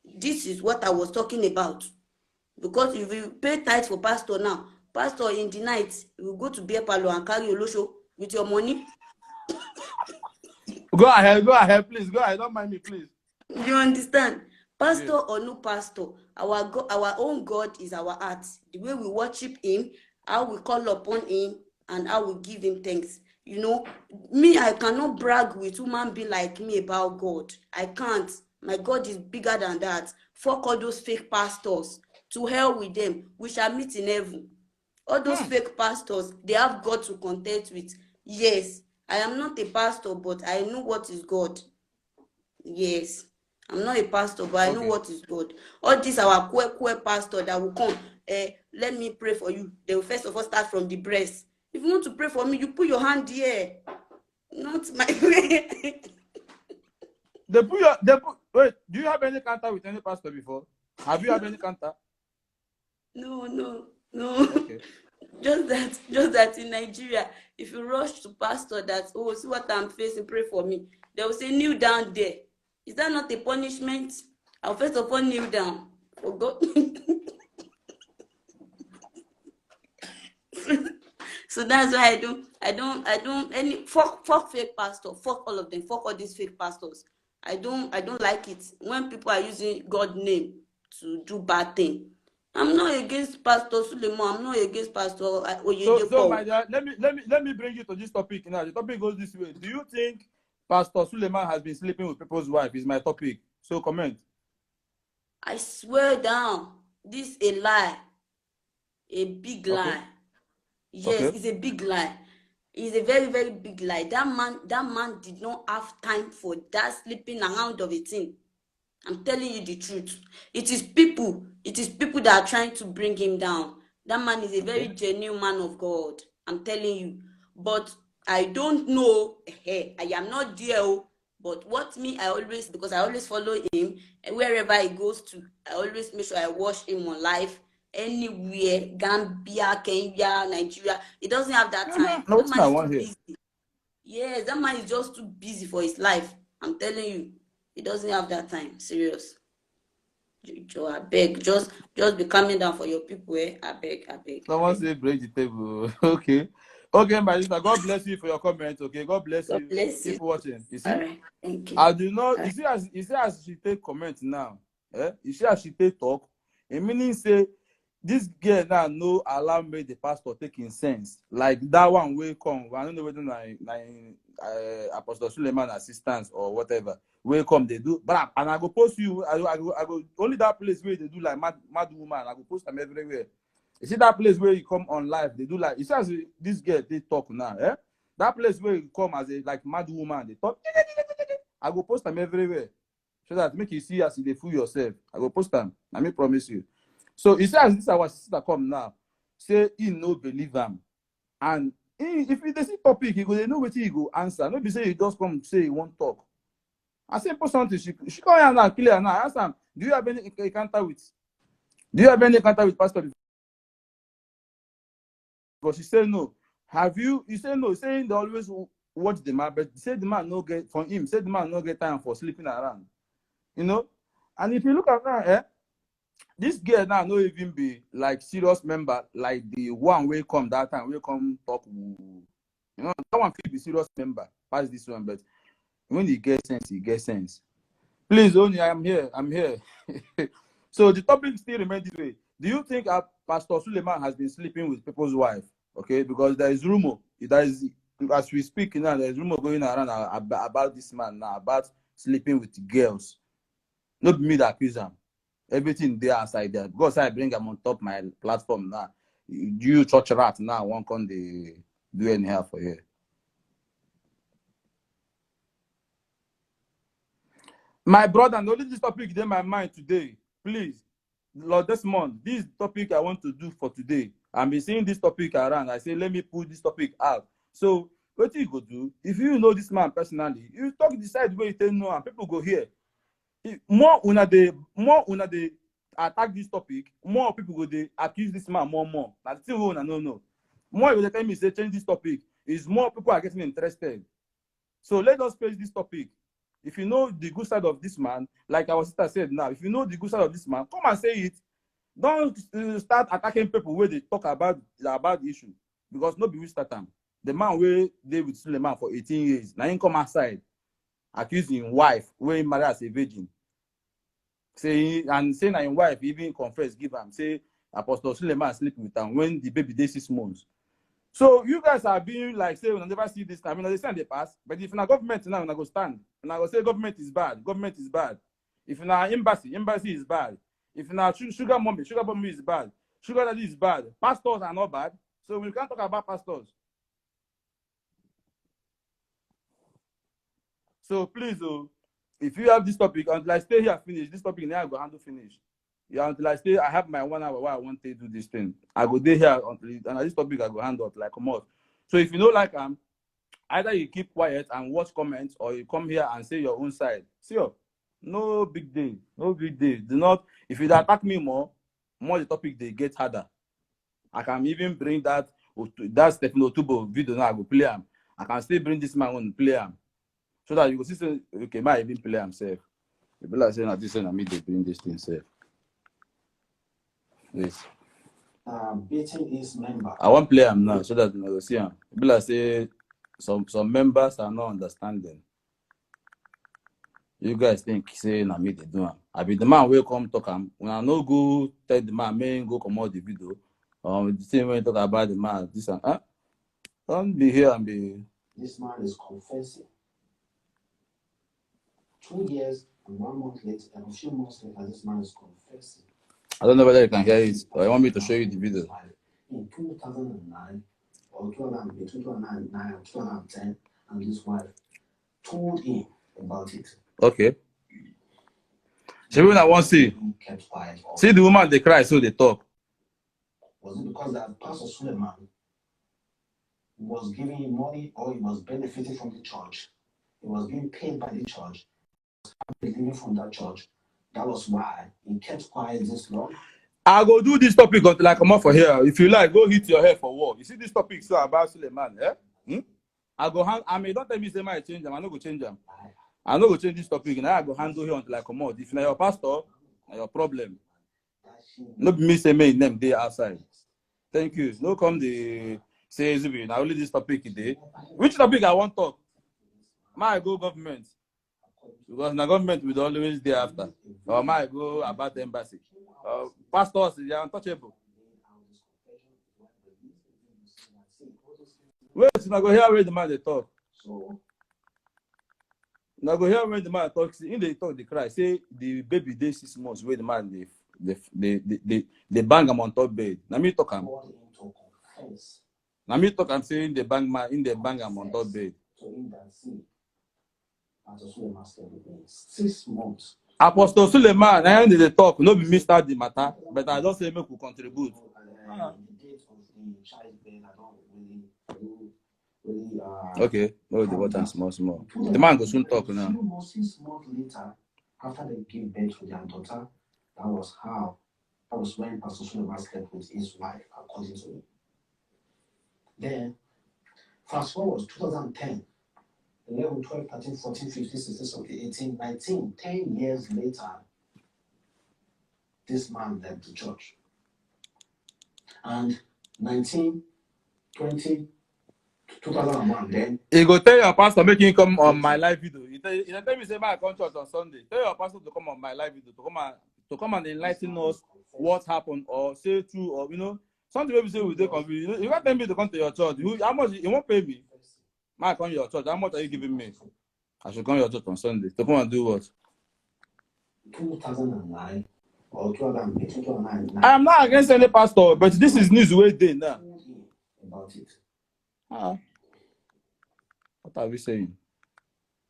Speaker 9: This is what I was talking about. Because if you pay tithe for pastor now, pastor in the night, you go to beer parlor and carry Olosho with your money.
Speaker 6: Go ahead, please. Go ahead. Don't mind me, please.
Speaker 9: You understand? Pastor or no pastor, our own God is our heart. The way we worship him, how we call upon him, and how we give him thanks. You know, me, I cannot brag with human being like me about God. I can't. My God is bigger than that. Fuck all those fake pastors. To hell with them. We shall meet in heaven. All those fake pastors, they have God to contend with. Yes, I am not a pastor, but I know what is God. Yes, I'm not a pastor, but I know what is God. All these our queer pastor that will come. Let me pray for you. They will first of all start from the breast. If you want to pray for me, you put your hand here. Not my way.
Speaker 6: Wait, do you have any contact with any pastor before? Have you had any contact?
Speaker 9: No.
Speaker 6: Okay.
Speaker 9: Just that in Nigeria, if you rush to pastor that, oh, see what I'm facing, pray for me, they will say kneel down there. Is that not a punishment? I'll first of all kneel down for God. So that's why I don't any fuck fake pastor, fuck all of them, fuck all these fake pastors. I don't like it when people are using God's name to do bad thing. I'm not against Pastor Suleiman. I'm not against Pastor Oyedepo.
Speaker 6: So my dear, let me bring you to this topic now. The topic goes this way. Do you think Pastor Suleiman has been sleeping with people's wife? Is my topic. So comment.
Speaker 9: I swear down, this a lie, a big lie.
Speaker 6: Okay.
Speaker 9: Yes,
Speaker 6: Okay.
Speaker 9: it's a big lie. It's a very, very big lie. That man did not have time for that sleeping around of a thing. I'm telling you the truth. It is people that are trying to bring him down. That man is a very genuine man of God. I'm telling you. But I don't know. I am not there. But what me, because I always follow him, and wherever he goes to, I always make sure I watch him on live. Anywhere, Gambia, Kenya, Nigeria. He doesn't have that time.
Speaker 6: No,
Speaker 9: That man is too
Speaker 6: here.
Speaker 9: busy. Yes, that man is just too busy for his life. I'm telling you. He doesn't have that time. Serious. Joe, I beg. Just be coming down for your people, eh? I beg.
Speaker 6: Someone say break the table. Okay, my sister. God bless you for your comment. Okay, God bless
Speaker 9: God
Speaker 6: you.
Speaker 9: bless you.
Speaker 6: Keep watching. You see,
Speaker 9: All right. Thank you.
Speaker 6: I do not. You see as she take comment now. You see as she take talk. It meaning say this girl now no allow me the pastor taking sense like that one will come. I don't know whether Apostle Suleiman assistants or whatever will come they do. But and I go post you. I go only that place where they do like mad woman. I go post them everywhere. You see that place where you come on live, they do like you see as this girl they talk now. That place where you come as a like mad woman, they talk. I go post them everywhere so that make you see as they fool yourself. I go post them. I may promise you. So you see as this our sister come now, say he no believe them, and if they see topic, he go they know what he go answer. No be say he just come say he won't talk. I say post something. She come here now clear now. Ask him, do you have any encounter with pastor? Because she said no. Have you? You say no. Saying they always watch the man, but say the man no get from him. Say the man no get time for sleeping around. You know, and if you look at that, this girl now no even be like serious member like the one will come that time will come talk. You know that one feel be serious member pass this one, but when he gets sense. Please, only I'm here. So the topic still remains this way. Do you think Pastor Suleiman has been sleeping with people's wife? Okay, because there is rumor. As we speak now, there is rumor going around about this man now about sleeping with girls. Not me that accuse him. Everything there outside there. Because I bring them on top my platform now. You church rat now won't come they do anyhow for you. My brother, only this topic is in my mind today. Please, Lord, this month, this topic I want to do for today. I've been seeing this topic around. I say, let me put this topic out. So, what you go do? If you know this man personally, you talk decide where you tell no, and people go here. More una they attack this topic, more people go they accuse this man more. That's still no. More you tell me say change this topic, is more people are getting interested. So let us face this topic. If you know the good side of this man, like our sister said now, if you know the good side of this man, come and say it. Don't start attacking people where they talk about the issue. Because nobody will start them. The man where they with Suleiman for 18 years, now he come outside, accusing wife, where he married as a virgin. Saying that his wife even confess, give him, say Apostle Suleiman sleeping with him when the baby day 6 months. So you guys are being like, say, we'll never see this time. I mean, they stand the past, but if na government now, we're going to stand. And I go say government is bad. If na embassy is bad. If na sugar mommy is bad. Sugar daddy is bad. Pastors are not bad. So we can't talk about pastors. So please, if you have this topic, until I stay here finish, this topic now I go handle finish. Yeah, until I stay, I have my 1 hour where I want to do this thing. I go there here until and this topic I go handle like a month. So if you know like Either you keep quiet and watch comments, or you come here and say your own side. See, no big deal. No big deal. Do not. If you attack me more the topic they get harder. I can even bring that Stephen Otubo video now. I go play him. I can still bring this man on play him, so that you go see say, okay, might even play himself. People are saying that this and me they bring this thing safe. Yes.
Speaker 10: Beating his member.
Speaker 6: I won't play him now so that you will see him. People are saying some members are not understanding. You guys think say na me they do him. I be the man will come talk him. When I no go tell the man, man go come out the video. The same way talk about the man, this and don't be here and be.
Speaker 10: This man is confessing. 2 years and 1 month later, and a few months later, this man is confessing.
Speaker 6: I don't know whether you can hear it, or I want me to show you the video.
Speaker 10: In 2009, or 2009 and 2010, and his wife told him about it.
Speaker 6: Okay. So when I want to see,
Speaker 10: kept quiet.
Speaker 6: see the woman they cry, so they talk.
Speaker 10: Was it because that Pastor Suleiman was giving him money, or he was benefiting from the church? He was being paid by the church. He was living from that church. That was why he kept quiet this long.
Speaker 6: I go do this topic until I come up for here. If you like, go hit your head for war. You see this topic so about Suleiman, eh? I go hand. I mean, don't tell me say I change them. I no go change them. I no go change this topic. Now I go handle here until I come out. If you're your pastor, your problem. No be me say me name day outside. Thank you. No come the say Zubi. Now only this topic today. Which topic I want talk? My go government. Because the government will always day after. Or my go about the embassy. Pastors, they are untouchable. Wait, now go here where the man they talk. Now go here where the man talks. In the talk, they cry. Say the baby day 6 months where the man they bang him on top bed. Now me talk him. Now me talk and saying the bang man in the bang him on top bed.
Speaker 10: Apostle Suleiman stayed with me 6 months.
Speaker 6: Apostle Suleiman, I did the talk. No be me start the matter, but I just say make we contribute.
Speaker 10: The date of the childbirth, I don't really
Speaker 6: okay, hold the water small. The man goes soon talk now.
Speaker 10: 6 months later, after they gave birth to their daughter, that was when Pastor Suleiman slept with his wife, according to him. Then, fast forward 2010. 11, 12, 13, 14, 15, 16, 17, 18, 19, 10 years later, this man left the church. And 19, 20, 2001, then...
Speaker 6: You go tell your pastor, make him come on my live video. You tell me, say, I come church on Sunday. Tell your pastor to come on my live video, to come and enlighten us what happened, or say true, or, something we say we dey confused. You can't tell me to come to your church. How much, you won't pay me? I come to your church. How much are you giving me? I should come to your church on Sunday. To come and do what?
Speaker 10: 2009 or 2008, 2009.
Speaker 6: I am not against any pastor, but this is news way day now.
Speaker 10: About it.
Speaker 6: What are we saying?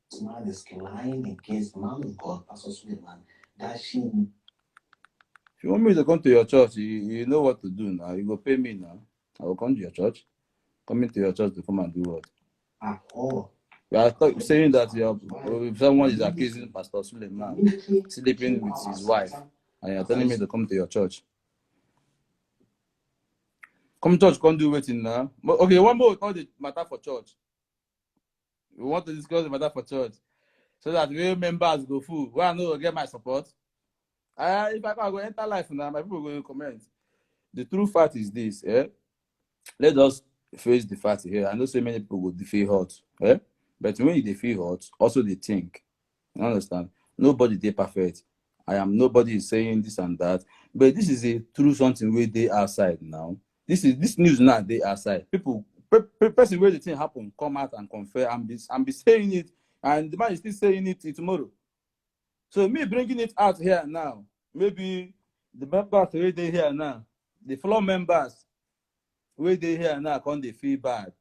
Speaker 10: This man is lying against the man of God, Pastor Suleiman, that she...
Speaker 6: If you want me to come to your church, you know what to do now. You go pay me now. I will come to your church. Coming to your church to come and do what?
Speaker 10: At all.
Speaker 6: We are saying that if someone is accusing Pastor Suleiman sleeping with his wife, and you're telling me to come to your church. Come church, can't do waiting now. Okay, one more call the matter for church. We want to discuss the matter for church. So that we members go full. Well, I know will get my support. If I can go enter life now, my people will comment. The true fact is this, let us face the fact here. I know so many people would feel hot, but when they feel hot, also they think. You understand? Nobody they perfect. Nobody is saying this and that, but this is a true something where they outside now. This news now they outside. People, person where the thing happen, come out and confirm and be saying it, and the man is still saying it tomorrow. So me bringing it out here now, maybe the members where they here now, the floor members where they here now, can't they feel bad?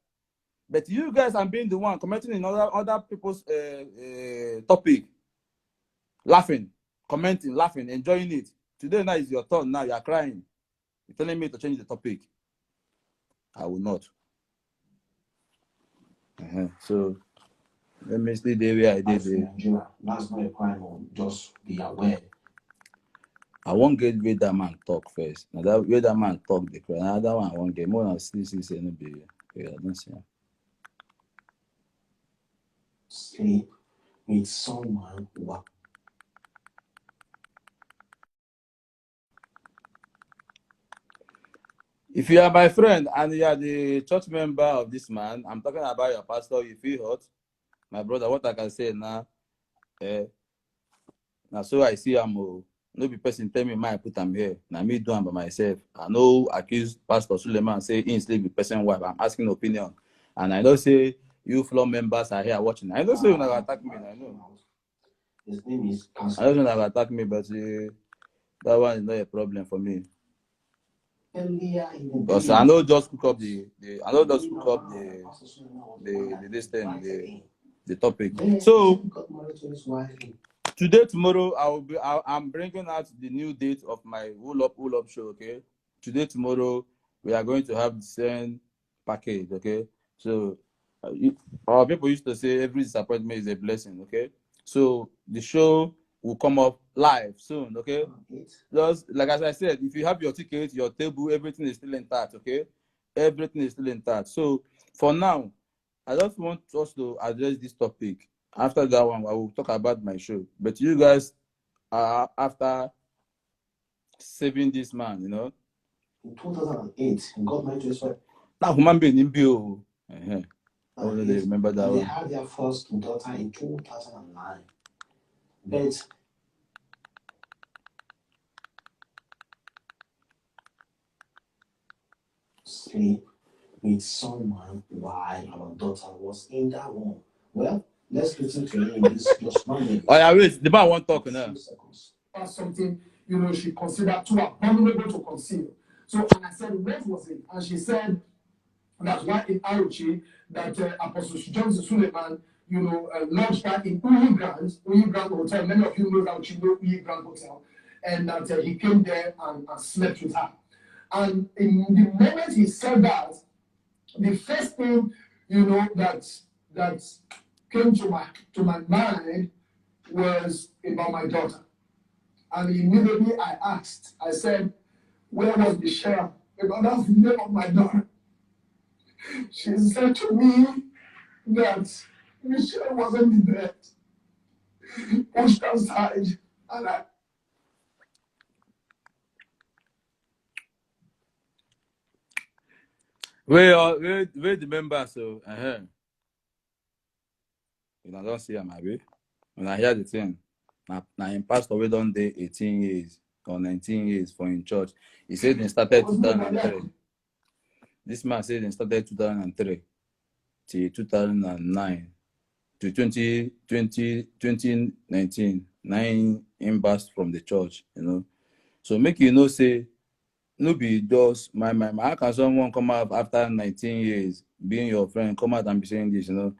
Speaker 6: But you guys are being the one commenting in other people's topic, laughing, commenting, laughing, enjoying it. Today now is your turn. Now you are crying. You're telling me to change the topic. I will not. So let me see the way I did
Speaker 10: That's
Speaker 6: it.
Speaker 10: Nigeria. That's not a crime. Just be aware.
Speaker 6: I won't get where that man talk first. Now that where that man talk the crowd. Another one I won't get more than see no be. Yeah, I don't see him.
Speaker 10: Sleep with someone who
Speaker 6: If you are my friend and you are the church member of this man, I'm talking about your pastor, you feel hurt. My brother, what I can say now, now so I see him. No be person tell me I put him here. Now me do him by myself. I know accuse Pastor Suleiman say he sleep with person wife. I'm asking opinion. And I know say you floor members are here watching. I know say you're not attack me. I know.
Speaker 10: His name is Pastor.
Speaker 6: I don't know you're not attack me, but that one is not a problem for me. Because I know just cook up the this thing, the topic. So today, tomorrow, I'm bringing out the new date of my Wool Up show. Okay, today, tomorrow, we are going to have the same package. Okay, so our people used to say every disappointment is a blessing. Okay, so the show will come up live soon. Okay, just like as I said, if you have your ticket, your table, everything is still intact. Okay, everything is still intact. So for now, I just want us to address this topic. After that one, I will talk about my show. But you guys are after saving this man, you know.
Speaker 10: In 2008, he got married to his wife.
Speaker 6: Now, human being in bio. I don't remember that
Speaker 10: They
Speaker 6: one.
Speaker 10: had their first daughter in 2009. But sleep with someone while our daughter was in that womb. Well, let's listen to him. This just 1 minute.
Speaker 6: Oh yeah, wait. The man won't talk now.
Speaker 11: That's something, you know, she considered too abominable to conceal. So, and I said, what was it? And she said, that's why in Aruchi, that Apostle Johnson Suleiman, you know, launched that in Uyi Grand Hotel. Many of you know that you know Uyi Grand Hotel. And that he came there and slept with her. And in the moment he said that, the first thing, you know, that came to my mind was about my daughter. And immediately I asked, I said, where was Michelle? Because that's the name of my daughter. She said to me that Michelle wasn't in bed, pushed aside, and I.
Speaker 6: Where the members so you know, don't see him maybe. When I hear the thing, now in pastor we done day 18 years or 19 years for in church. He said they started 2003. This man said they started 2003 to 2009 to 2019. 9 embarks from the church, you know. So make you know say no be just my how can someone come out after 19 years being your friend come out and be saying this, you know?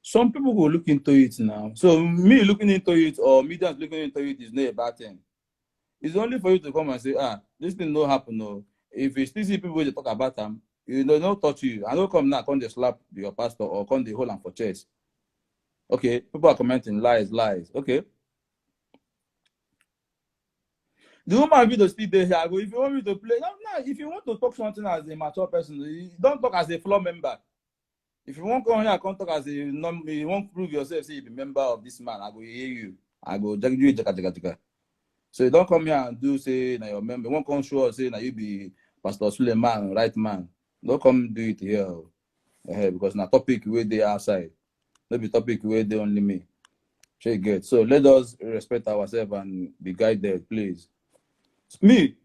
Speaker 6: Some people will look into it now. So me looking into it or media looking into it is not a bad thing. It's only for you to come and say, this thing no happen. No. If you still see people they talk about them, you know, don't touch you. I don't come now, come they slap your pastor or come they hold them for chest. Okay, people are commenting lies. Okay. The woman video still there here. I go, if you want me to play, no, if you want to talk something as a mature person, you don't talk as a floor member. If you want to come here, come talk as you won't prove yourself, say you be member of this man, I go hear you. I go jag you jaka. So you don't come here and do say na your member. You won't come show us say na you be Pastor Suleiman, right man. Don't come do it here. Because na topic where they outside. No be topic where they only me. Sure you get. So let us respect ourselves and be guided, please. Me,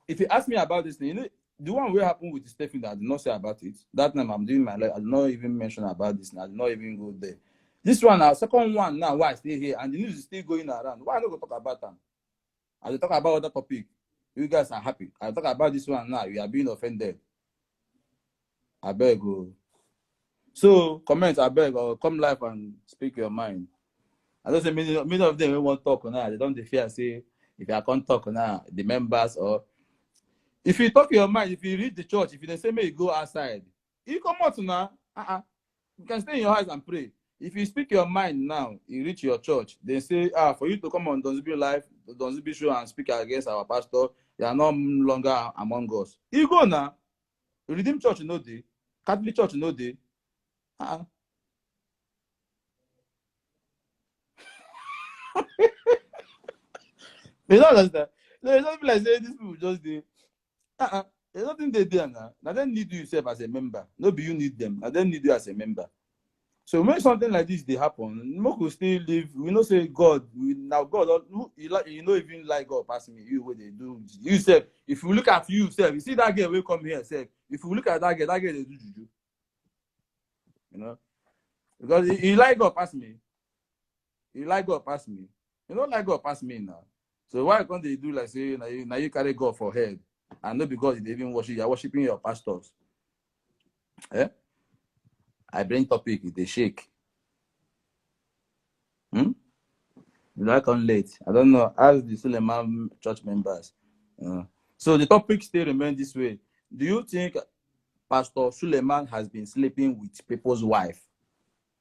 Speaker 6: if you ask me about this thing, you know, the one where happened with Stephen, I did not say about it. That time I'm doing my life, I did not even mention about this, I did not even go there. This one, our second one now, why I stay here, and the news is still going around. Why I not go talk about them? I will talk about other topic. You guys are happy. I talk about this one now. You are being offended. I beg you. So comment, I beg, or come live and speak your mind. I don't say many of them won't talk now. They don't fear say if I can't talk now, the members or if you talk your mind, if you read the church, if you say may you go outside, you come out now. You can stay in your house and pray. If you speak your mind now, you reach your church, they say, for you to come on Donzibi Live, Donzibi Show and speak against our pastor, you are no longer among us. You go now. Redeemed Church no day. Catholic Church no day. They don't understand. No, it's not like saying these people just do. There's nothing they do now. Now they need you yourself as a member. Nobody you need them. Now they need you as a member. So when something like this they happen, more could still live. We know say God. Now God, you know even like God pass me. You what they do. You self. If you look at you self, you see that girl will come here self. If you look at that girl they do juju. You know, because he like God pass me. He like God pass me. You don't like God pass me now. So why can't they do like say now you carry God for head and not because they even worship, you're worshiping your pastors. Eh? I bring topic, they shake. You like come late. I don't know. Ask the Suleiman church members. So the topic still remains this way. Do you think Pastor Suleiman has been sleeping with people's wife?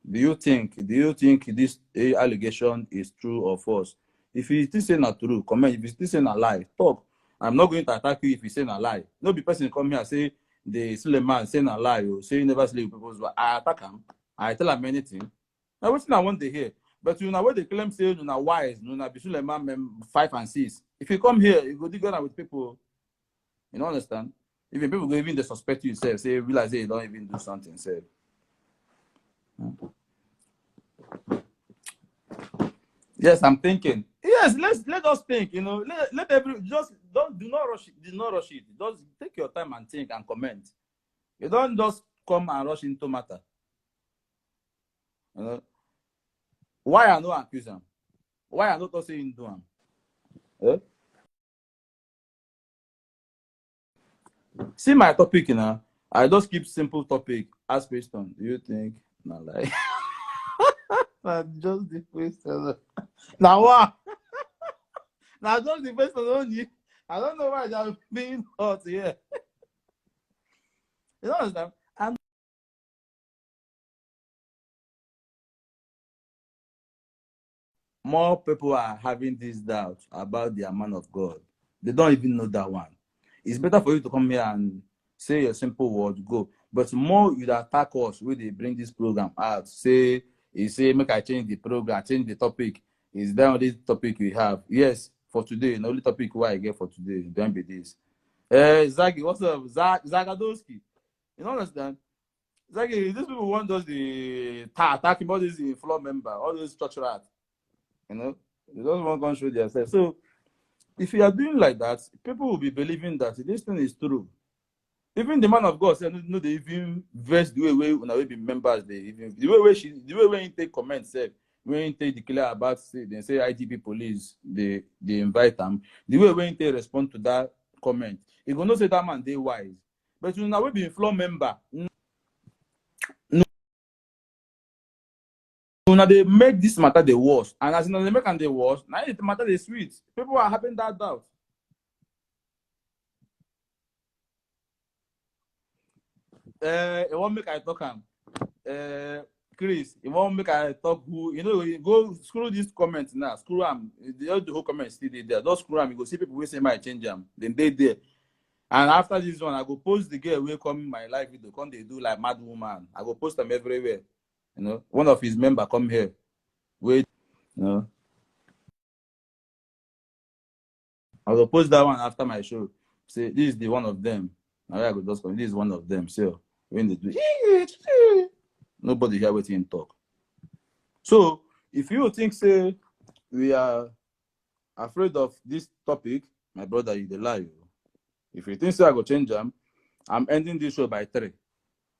Speaker 6: Do you think this allegation is true or false? If you still say not true, comment. If you still say not lie, talk. I'm not going to attack you if you say not lie. No be person come here and say the Suleiman say not lie or say you never sleep with people's wife. I attack him. I tell him anything. Now what's I want to hear? But you know what they claim say you know wise, you know be Suleiman 5 and 6. If you come here, you go together with people. You don't understand? Even people go even they suspect you yourself, say realize they don't even do something. Say. Yes, I'm thinking. Yes, let us think. You know, let every just do not rush it. Do not rush it. Just take your time and think and comment. You don't just come and rush into matter. You know, why I no accuse him? Why I not saying do him? Eh? See my topic, you know. I just keep simple topic. Ask question. Do you think? Not like. Just the question. Now what? Now just the question only. I don't know why they're being hot here. You know what I'm saying? More people are having this doubt about the man of God. They don't even know that one. It's better for you to come here and say a simple word, go. But more you attack us when they bring this program out. Say, make I change the program, change the topic. Is that only topic we have? Yes, for today. The only topic why I get for today. Don't be this. Zagi, what's up? Zagadowski. You know understand? Zagi, these people want us the attacking all these floor member, all those church rats. You know, they don't want to show themselves. So if you are doing like that, people will be believing that this thing is true. Even the man of God said, no, they even verse the way when I be members, they even the way when you take comments, say when you take declare about they say IGP police, they invite them. The way when they respond to that comment, you gonna say that man they wise. But you know we be floor member. Now they make this matter the worst, and as they make them the worst, now the matter the sweet. People are having that doubt. It won't make I talk him. Chris, it won't make I talk who you know. You go screw this comment now. Screw them. The whole comment still there. Don't screw them. You go see people will say my change them. Then they there. And after this one, I go post the girl will come in my live video. Come they do like mad woman. I go post them everywhere. You know, one of his members come here. Wait, you know. I will post that one after my show. Say this is the one of them. Now I go just come. This is one of them. So when they do, nobody hear what him talk. So if you think say we are afraid of this topic, my brother, you the lie. If you think say I go change them, I'm ending this show by 3.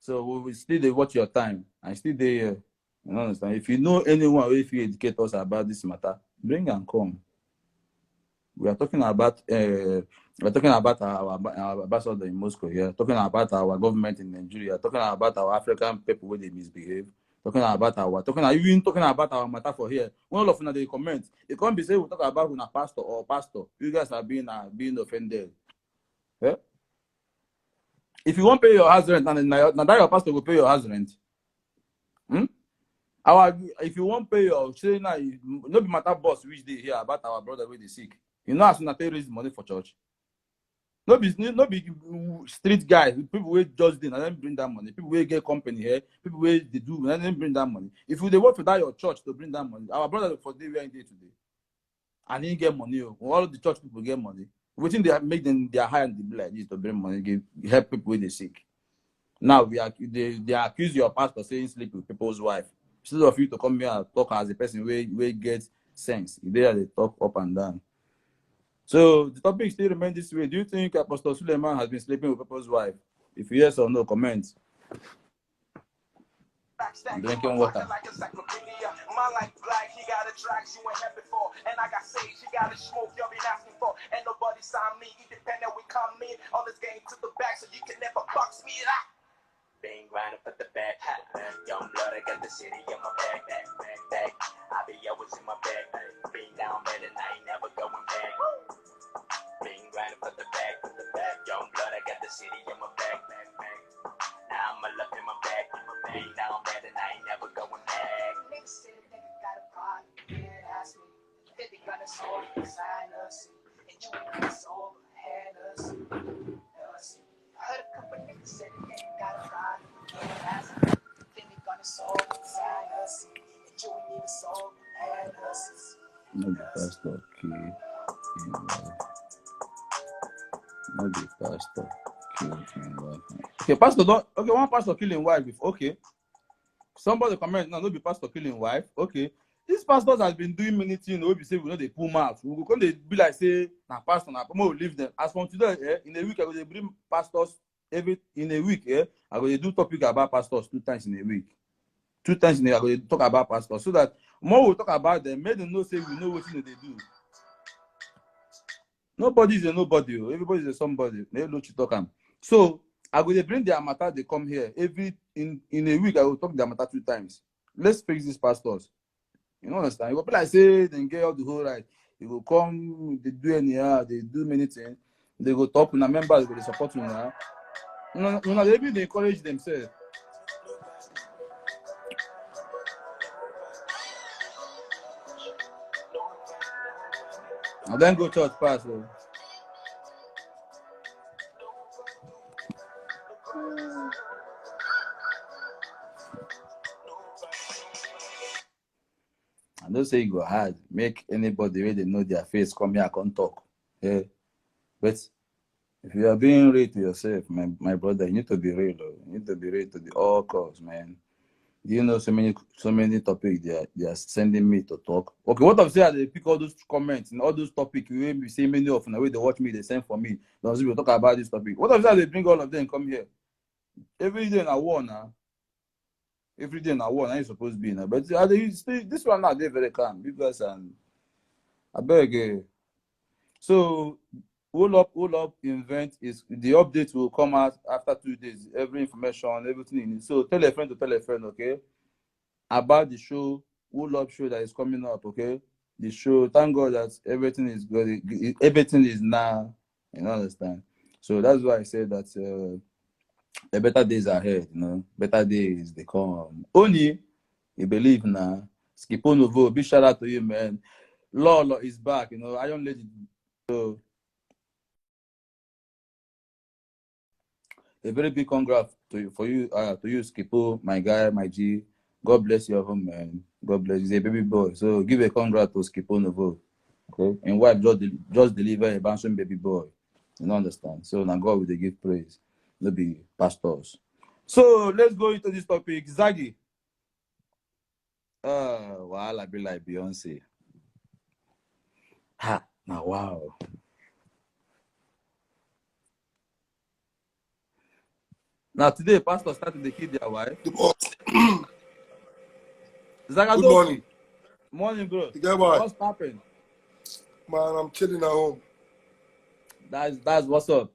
Speaker 6: So we will still watch your time and still there. You understand? If you know anyone, if you educate us about this matter, bring and come. We are talking about our ambassador in Moscow here, talking about our government in Nigeria, talking about our African people where they misbehave, talking about our matter for here. One of them they comment, it can't be say we talk about a pastor or pastor. You guys are being offended. Yeah? If you won't pay your house rent, now that your pastor will pay your house rent. If you won't pay your say now, no be matter boss which day here about our brother with the sick. You know, as soon as they raise money for church. No be street guys, people will just did and then bring that money. People will get company here, people will they do and then bring that money. If you they work for that your church to bring that money, our brother for day where in day today. And he get money. All of the church people get money. We think they make them their high and the blood is to bring money, help people with the sick. Now they accuse your pastor saying sleep with people's wife. Instead of you to come here and talk as a person where gets sense, they talk up and down. So the topic still remains this way. Do you think Apostle Suleiman has been sleeping with people's wife? If yes or no, comment. I'm drinking water.
Speaker 1: My life black, he got a track you ain't had before. And I got sage, he got a smoke you've been asking for. And nobody saw me, independent, we come in on this game to the back, so you can never box me out. Bang, right up at the back. Young blood, I got the city in my back. I be always in my back. Been down bad and I ain't never going back. Bang, right up at the back. Young blood, I got the city in my back. Now I'm a love in my back. Bang down bad and I ain't never going back. Niggas say the nigga got a problem, yeah, that's me. Then they got a soul inside us. And you ain't got a soul, had us. Heard a couple niggas say the nigga got a problem, yeah, that's me. Then they got a soul inside us. And you ain't need a soul, had us.
Speaker 6: No be pastor kill. No be pastor kill him wife. Okay, pastor don't. Okay, one pastor killing wife. Okay. Somebody comment now, no be pastor killing wife. Okay. These pastors has been doing many things. We be say we know they pull mouth. We go come they be like say na pastor na we leave them. As from today, in a week I go bring pastors in a week. I go do topic about pastors 2 times in a week. 2 times in a week I go talk about pastors so that more we talk about them, make them know say we know what they do. Nobody is a nobody. Everybody is a somebody. They know you talk them. So I go bring their matter. They come here in a week. I will talk their matter 2 times. Let's fix these pastors. You know understand? You go like say they get all the whole right. You go come, they do anyhow, they do many things. They go talk with a member, they go support you now. No, they encourage themselves. And then go church pastor. I don't say you go hard. Make anybody where they know their face come here and talk. Yeah. But if you are being real to yourself, my brother, you need to be real. You need to be real to the all cause, man. You know so many topics they are sending me to talk. Okay, what I'm saying, they pick all those comments and all those topics. You will see many of them the way they watch me, they send for me. Those people talk about this topic. What I'm saying, they bring all of them come here. Every day in a war now. Every day in a war, now you're supposed to be now. But this one now they're very calm because I beg. So all up event is the update will come out after 2 days. Every information, everything in it. So tell a friend to tell a friend, okay? About the show, all up show that is coming up, okay? The show, thank God that everything is good. Everything is now, you understand? So that's why I said that the better days are ahead, you know. Better days they come. Only you believe now. Skipo Novo, big shout out to you, man. Lolo is back, you know. Iron Lady. So a very big congrats to you Skipo, my guy, my G. God bless your home, man. God bless. He's a baby boy. So give a congrats to Skipo Novo. Okay. And wife just deliver a bouncing baby boy. You know, understand? So now God will give praise. They'll be pastors. So let's go into this topic. Zaggy. Well, I be like Beyonce. Ha, now wow. Now today, pastor started to kill their wife.
Speaker 8: Good morning.
Speaker 6: Morning, bro.
Speaker 8: What?
Speaker 6: What's happening?
Speaker 8: Man, I'm chilling at home.
Speaker 6: That's what's up.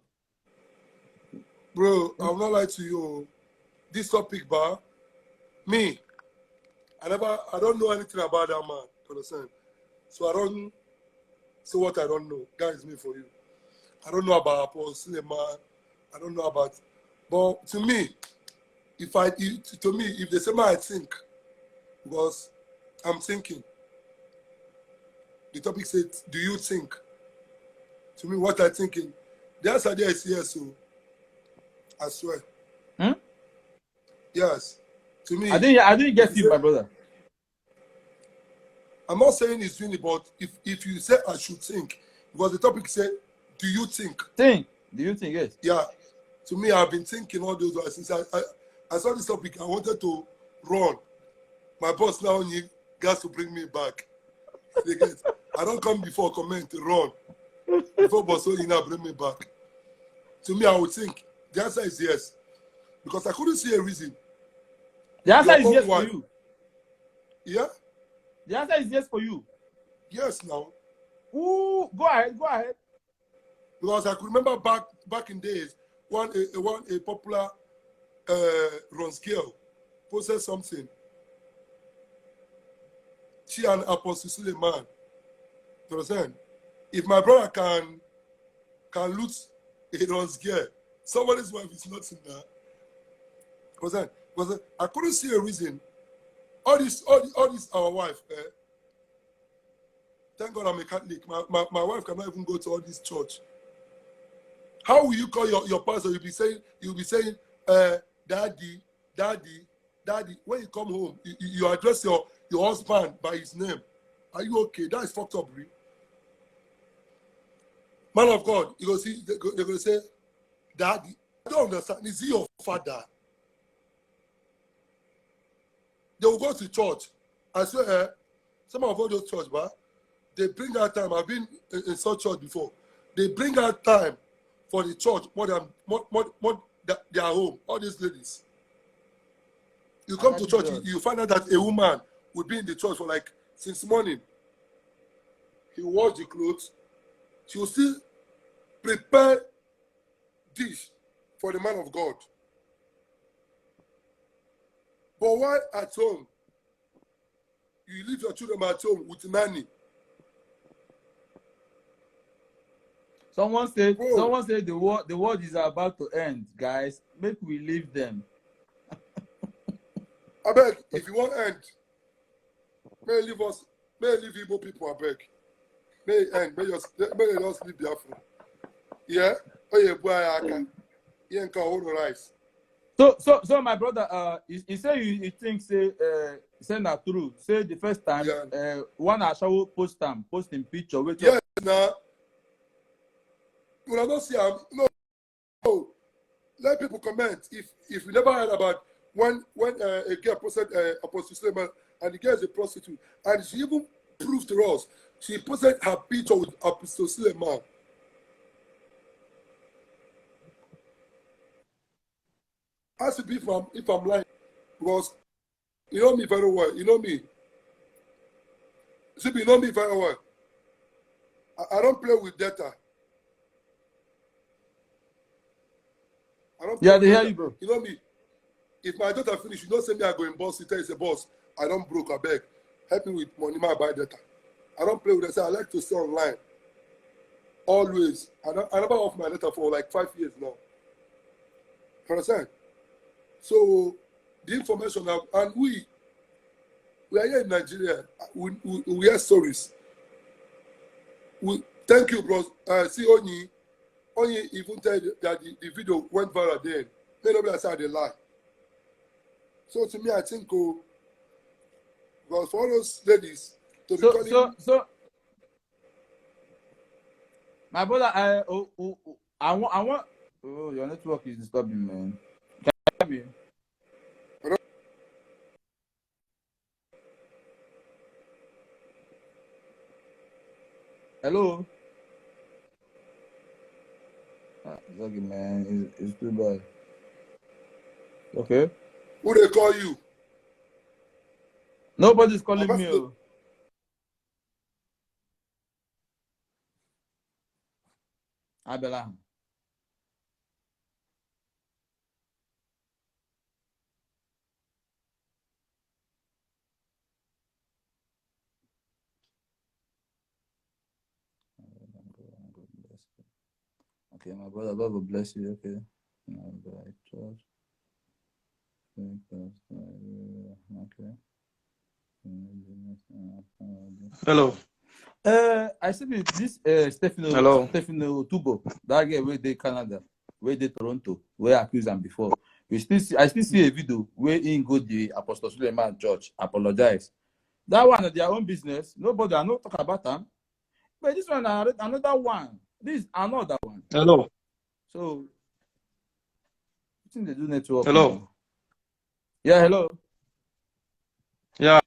Speaker 8: Bro, I'll not lie to you. This topic, bar, me, I don't know anything about that man, understand? So I don't say what I don't know. That is me for you. I don't know about Apostle Suleiman. I don't know about, but to me, to me, if they say I think, because I'm thinking. The topic said, do you think? To me, what I'm thinking, the answer there is yes, so I swear.
Speaker 6: Hmm?
Speaker 8: Yes. To me,
Speaker 6: I didn't get you, my brother.
Speaker 8: I'm not saying it's doing it, but if you say I should think, because the topic said, do you think?
Speaker 6: Think. Do you think? Yes.
Speaker 8: Yeah. To me, I've been thinking all those hours since I saw this topic. I wanted to run. My boss now he got to bring me back. I don't come before comment, run. Before boss he now bring me back. To me, I would think the answer is yes. Because I couldn't see a reason.
Speaker 6: The answer is yes for you.
Speaker 8: Yeah?
Speaker 6: The answer is yes for you.
Speaker 8: Yes, now.
Speaker 6: Ooh, go ahead.
Speaker 8: Because I could remember back in days, a popular Ron's girl posted something. She and Apostle Suleiman. You understand? If my brother can loot a Ron's girl, somebody's wife is not in there. Because I couldn't see a reason. All this our wife. Thank God I'm a Catholic. My wife cannot even go to all this church. How will you call your pastor? You'll be saying, daddy. When you come home, you address your husband by his name. Are you okay? That is fucked up, really. Man of God, you go see, they're going to say, daddy. I don't understand. Is he your father? They will go to church. I swear, some of all those churches, but they bring out time. I've been in such church before. They bring out time for the church more than their home. All these ladies. You come to church, you find out that a woman will be in the church for like since morning. He wash the clothes. She will still prepare dish for the man of God. But why at home? You leave your children at home with nanny.
Speaker 6: Someone said the world is about to end, guys. Make we leave them.
Speaker 8: I beg, if you want end, may leave Igbo people, I beg. May end, may just leave Biafra. Yeah? Oh yeah, boy, I can. Yeah, can hold the rice.
Speaker 6: So my brother, you say you think say that true. Say the first time, one I shall posting picture.
Speaker 8: Yes, now. When I don't see no. Let people comment. If you never heard about when a girl posted Apostle Suleiman and the girl is a prostitute, and she even proved to us, she posted her picture with Apostle Suleiman. Ask me if I'm lying, because you know me very well. You know me. You know me very well. I don't play with data.
Speaker 6: Yeah, they hear you, bro.
Speaker 8: You know me. If my daughter finish, you don't say me I go in boss. You tell you, boss, I don't broke, I beg. Help me with money, I buy data. I don't play with that. I like to stay online. Always. I never off my data for like 5 years now. You understand? So the information and we are here in Nigeria. We hear stories. Thank you, bros. See Only even tell that the video went viral then. Then nobody said they lie. So to me, I think because for all those ladies to be calling.
Speaker 6: So my brother, I want. Oh, your network is disturbing, man. Can you hear me? Hello. Okay, man, it's too bad. Okay.
Speaker 8: Who they call you?
Speaker 6: Nobody's calling me. Abela. Okay, my brother, God will bless you. Okay. Okay.
Speaker 12: Hello.
Speaker 6: I see this
Speaker 12: Hello.
Speaker 6: Stefano Tubo, that guy where they Canada, where they Toronto, where I accused him before. I still see a video where in go the Apostle Suleiman Church apologize. That one is their own business. Nobody I not talk about them. But this one another one. This another one.
Speaker 12: Hello.
Speaker 6: So I think they do network.
Speaker 12: Hello.
Speaker 6: Now. Yeah, hello.
Speaker 12: Yeah.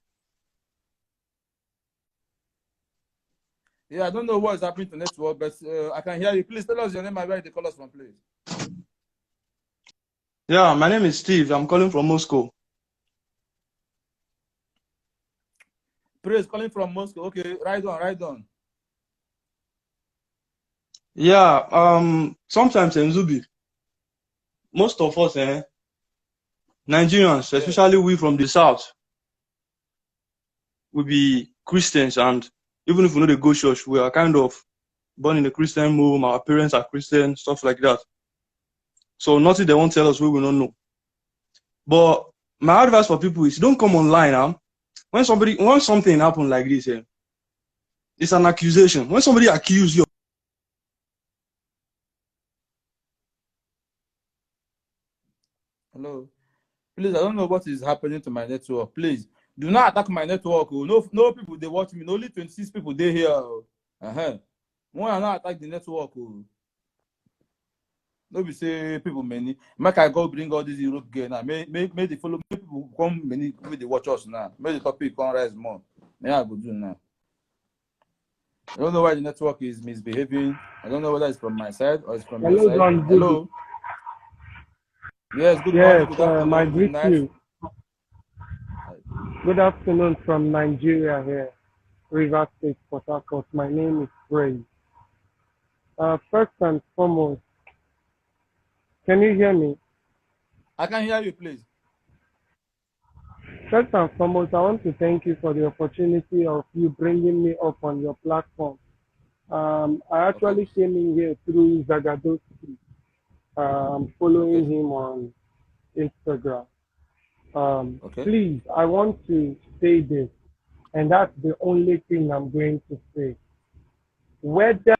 Speaker 6: Yeah, I don't know what is happening to network, but I can hear you. Please tell us your name and where you call us from, please.
Speaker 12: Yeah, my name is Steve. I'm calling from Moscow.
Speaker 6: Praise calling from Moscow. Okay, right on.
Speaker 12: Yeah, sometimes in Zubi, most of us, Nigerians, especially we from the south, we be Christians, and even if we know the go church, we are kind of born in a Christian home, our parents are Christian, stuff like that. So nothing they won't tell us we will not know. But my advice for people is don't come online when something happen like this, it's an accusation. When somebody accuses you,
Speaker 6: hello. Please, I don't know what is happening to my network. Please, do not attack my network. Oh. No people they watch me. Only 26 people they here. Oh. When I not attack the network. Oh. No be say people many. Make I go bring all these Europe gear now. May they follow. Make people come many. May they watch us now. May the topic come rise more. May I go do now. I don't know why the network is misbehaving. I don't know whether it's from my side or it's from your side.
Speaker 13: John.
Speaker 6: Hello. Yes, good morning. Good afternoon.
Speaker 13: My
Speaker 6: Good night.
Speaker 13: you. Good afternoon from Nigeria here, River State, Port Harcourt. My name is Praise. First and foremost, can you hear me?
Speaker 6: I can hear you, please.
Speaker 13: First and foremost, I want to thank you for the opportunity of you bringing me up on your platform. I actually came in here through Zagadowski. I'm following him on Instagram. Please, I want to say this, and that's the only thing I'm going to say. Whether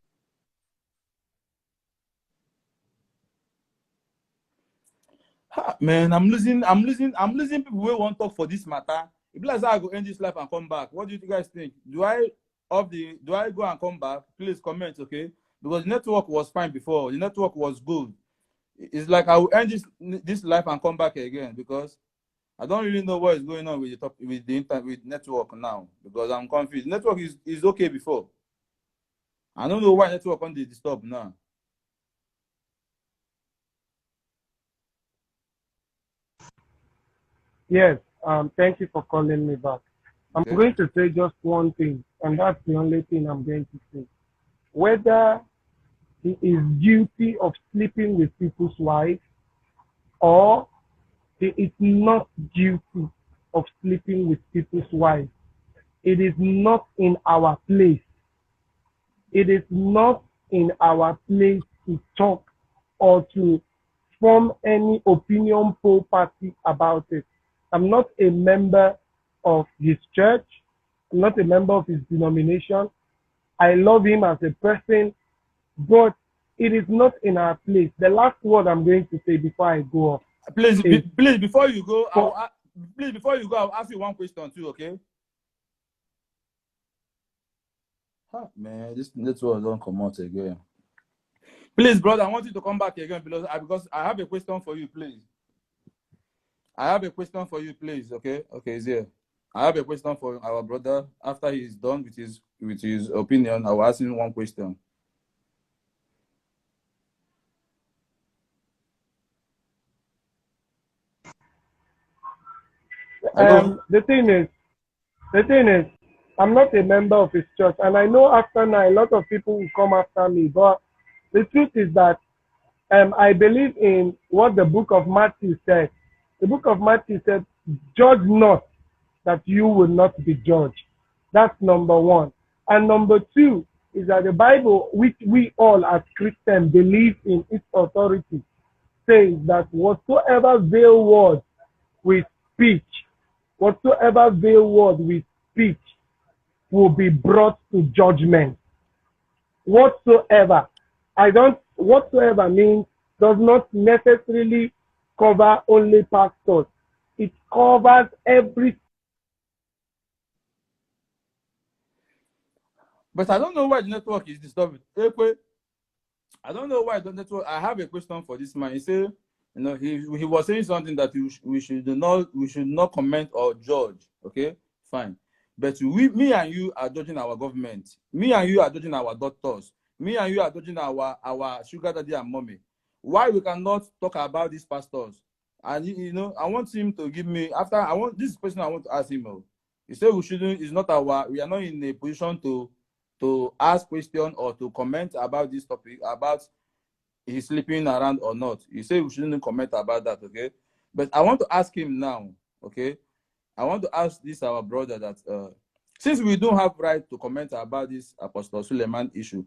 Speaker 6: man, I'm losing people who want to talk for this matter. If like I go end this life and come back, what do you guys think? Do I go and come back? Please comment, okay? Because the network was fine before. The network was good. It's like I will end this life and come back again because I don't really know what is going on with the network now because I'm confused. Network is okay before. I don't know why network on the disturb now.
Speaker 13: Yes, thank you for calling me back. I'm going to say just one thing, and that's the only thing I'm going to say. Whether he is guilty of sleeping with people's wives or he is not guilty of sleeping with people's wives, it is not in our place. It is not in our place to talk or to form any opinion poll party about it. I'm not a member of his church. I'm not a member of his denomination. I love him as a person, but it is not in our place. The last word I'm going to say before I go off.
Speaker 6: Please, before you go, I'll ask you one question too, okay? Man, this network don't come out again. Please, brother, I want you to come back again because I have a question for you, please. I have a question for you, please. Okay, it's here. I have a question for our brother. After he's done with his opinion, I will ask him one question.
Speaker 13: The thing is, I'm not a member of his church, and I know after now a lot of people will come after me. But the truth is that I believe in what the book of Matthew said. The book of Matthew said, "Judge not, that you will not be judged." That's number one. And number two is that the Bible, which we all as Christians believe in its authority, says that whatsoever veiled word we speak, whatsoever veiled word we speak will be brought to judgment. Whatsoever. Whatsoever means does not necessarily cover only pastors. It covers every.
Speaker 6: But I don't know why the network is disturbed. I don't know why the network. I have a question for this man. He said, you know, he was saying something that we should not comment or judge. Okay, fine. But me and you are judging our government. Me and you are judging our doctors. Me and you are judging our sugar daddy and mommy. Why we cannot talk about these pastors? And you know, I want him to give me this question. I want to ask him. He said we shouldn't. It's not we are not in a position to ask question or to comment about this topic, about he's sleeping around or not. He said we shouldn't comment about that, okay? But I want to ask him now, okay? I want to ask this our brother that since we don't have right to comment about this Apostle Suleiman issue,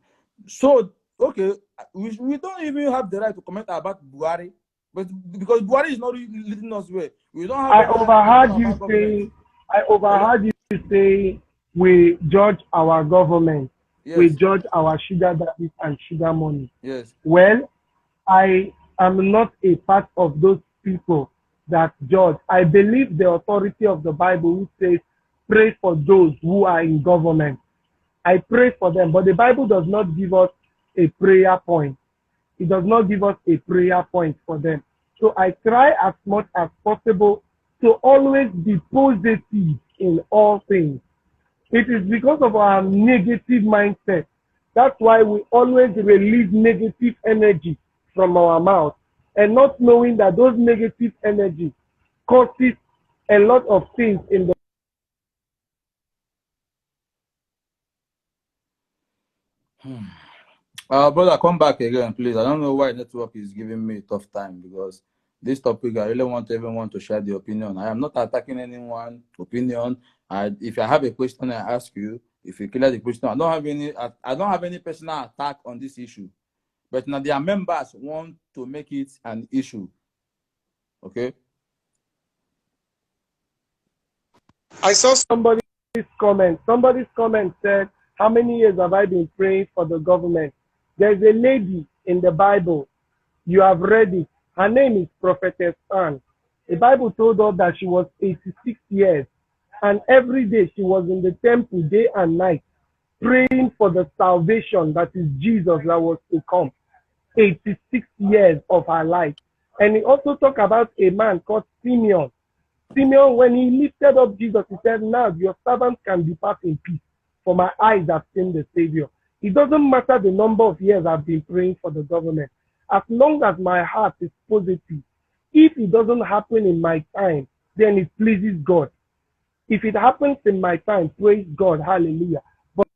Speaker 6: so okay, we don't even have the right to comment about Buhari, but because Buhari is not leading us where we don't have. I overheard
Speaker 13: you say we judge our government. Yes. We judge our sugar daddies and sugar money.
Speaker 6: Yes.
Speaker 13: Well, I am not a part of those people that judge. I believe the authority of the Bible which says, pray for those who are in government. I pray for them, but the Bible does not give us a prayer point. It does not give us a prayer point for them. So I try as much as possible to always be positive in all things. It is because of our negative mindset. That's why we always release negative energy from our mouth, and not knowing that those negative energy causes a lot of things in the.
Speaker 6: Brother, come back again, please. I don't know why network is giving me a tough time, because this topic, I really want everyone to share the opinion. I am not attacking anyone's opinion. If I have a question, I ask you. If you clear the question, I don't have any personal attack on this issue. But now their members want to make it an issue. Okay?
Speaker 13: I saw somebody's comment. Somebody's comment said, how many years have I been praying for the government? There's a lady in the Bible. You have read it. Her name is Prophetess Anne. The Bible told us that she was 86 years. And every day she was in the temple day and night, praying for the salvation that is Jesus that was to come. 86 years of her life. And he also talked about a man called Simeon. Simeon, when he lifted up Jesus, he said, now your servant can depart in peace, for my eyes have seen the Savior. It doesn't matter the number of years I've been praying for the government. As long as my heart is positive, if it doesn't happen in my time, then it pleases God. If it happens in my time, praise God, hallelujah. But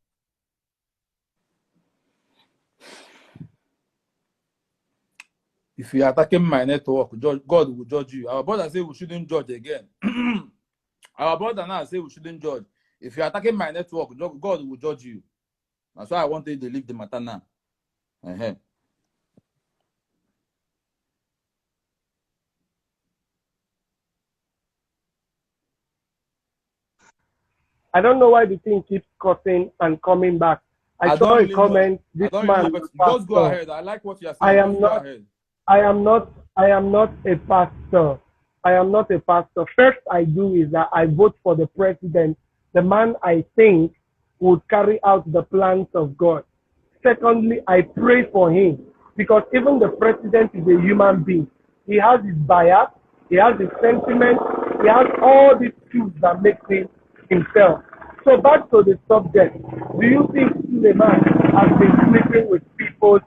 Speaker 6: if you are attacking my network, God will judge you. Our brother say we shouldn't judge again. Our brother now say we shouldn't judge. If you are attacking my network, God will judge you. That's why I wanted to leave the matter now.
Speaker 13: I don't know why the thing keeps cutting and coming back. I saw a comment. This man,
Speaker 6: just go ahead. I like what you're saying.
Speaker 13: I am not a pastor. I am not a pastor. First I do is that I vote for the president, the man I think would carry out the plans of God. Secondly, I pray for him, because even the president is a human being. He has his bias, he has his sentiments, he has all these things that make him himself. So back to the subject. Do you think Suleiman has been sleeping with people's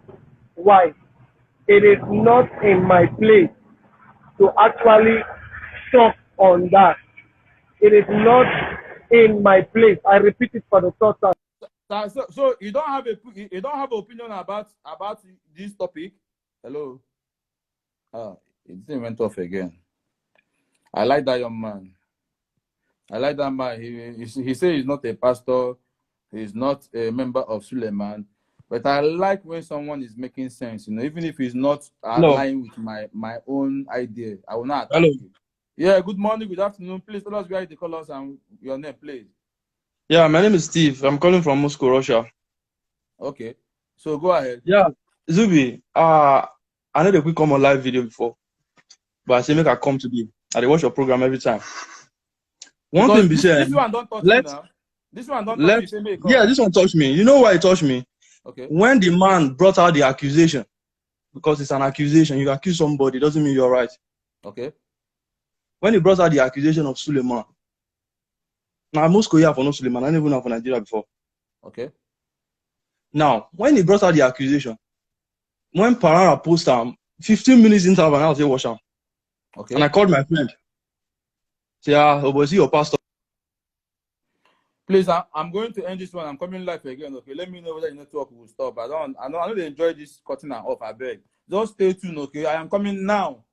Speaker 13: wives? It is not in my place to actually talk on that. It is not in my place. I repeat it for the third time.
Speaker 6: So you don't have an opinion about this topic? Hello. It went off again. I like that young man. I like that man. He says he's not a pastor. He's not a member of Suleiman. But I like when someone is making sense, even if he's not aligning with my own idea. I will not attack you. Yeah, good morning, good afternoon. Please tell us where you call us and your name, please.
Speaker 12: Yeah, my name is Steve. I'm calling from Moscow, Russia.
Speaker 6: Okay. So go ahead.
Speaker 12: Yeah, Zubi, I know that we come on live video before, but I say make I come today. I dey watch your program every time. One
Speaker 6: Because
Speaker 12: thing be saying,
Speaker 6: this one don't touch me now. This one don't touch me. Say me
Speaker 12: yeah, this one touched me. You know why it touched me?
Speaker 6: Okay.
Speaker 12: When the man brought out the accusation, because it's an accusation, you accuse somebody, doesn't mean you're right.
Speaker 6: Okay.
Speaker 12: When he brought out the accusation of Suleiman, now Moscow here for no Suleiman, I didn't even know for Nigeria before.
Speaker 6: Okay.
Speaker 12: Now, when he brought out the accusation, when Parara posted 15 minutes interval, I was say watch out.
Speaker 6: Okay.
Speaker 12: And I called my friend. Say, was he your pastor?
Speaker 6: Please, I'm going to end this one. I'm coming live again. Okay, let me know whether the network will stop. I know they enjoy this cutting and off. I beg. Just stay tuned. Okay, I am coming now.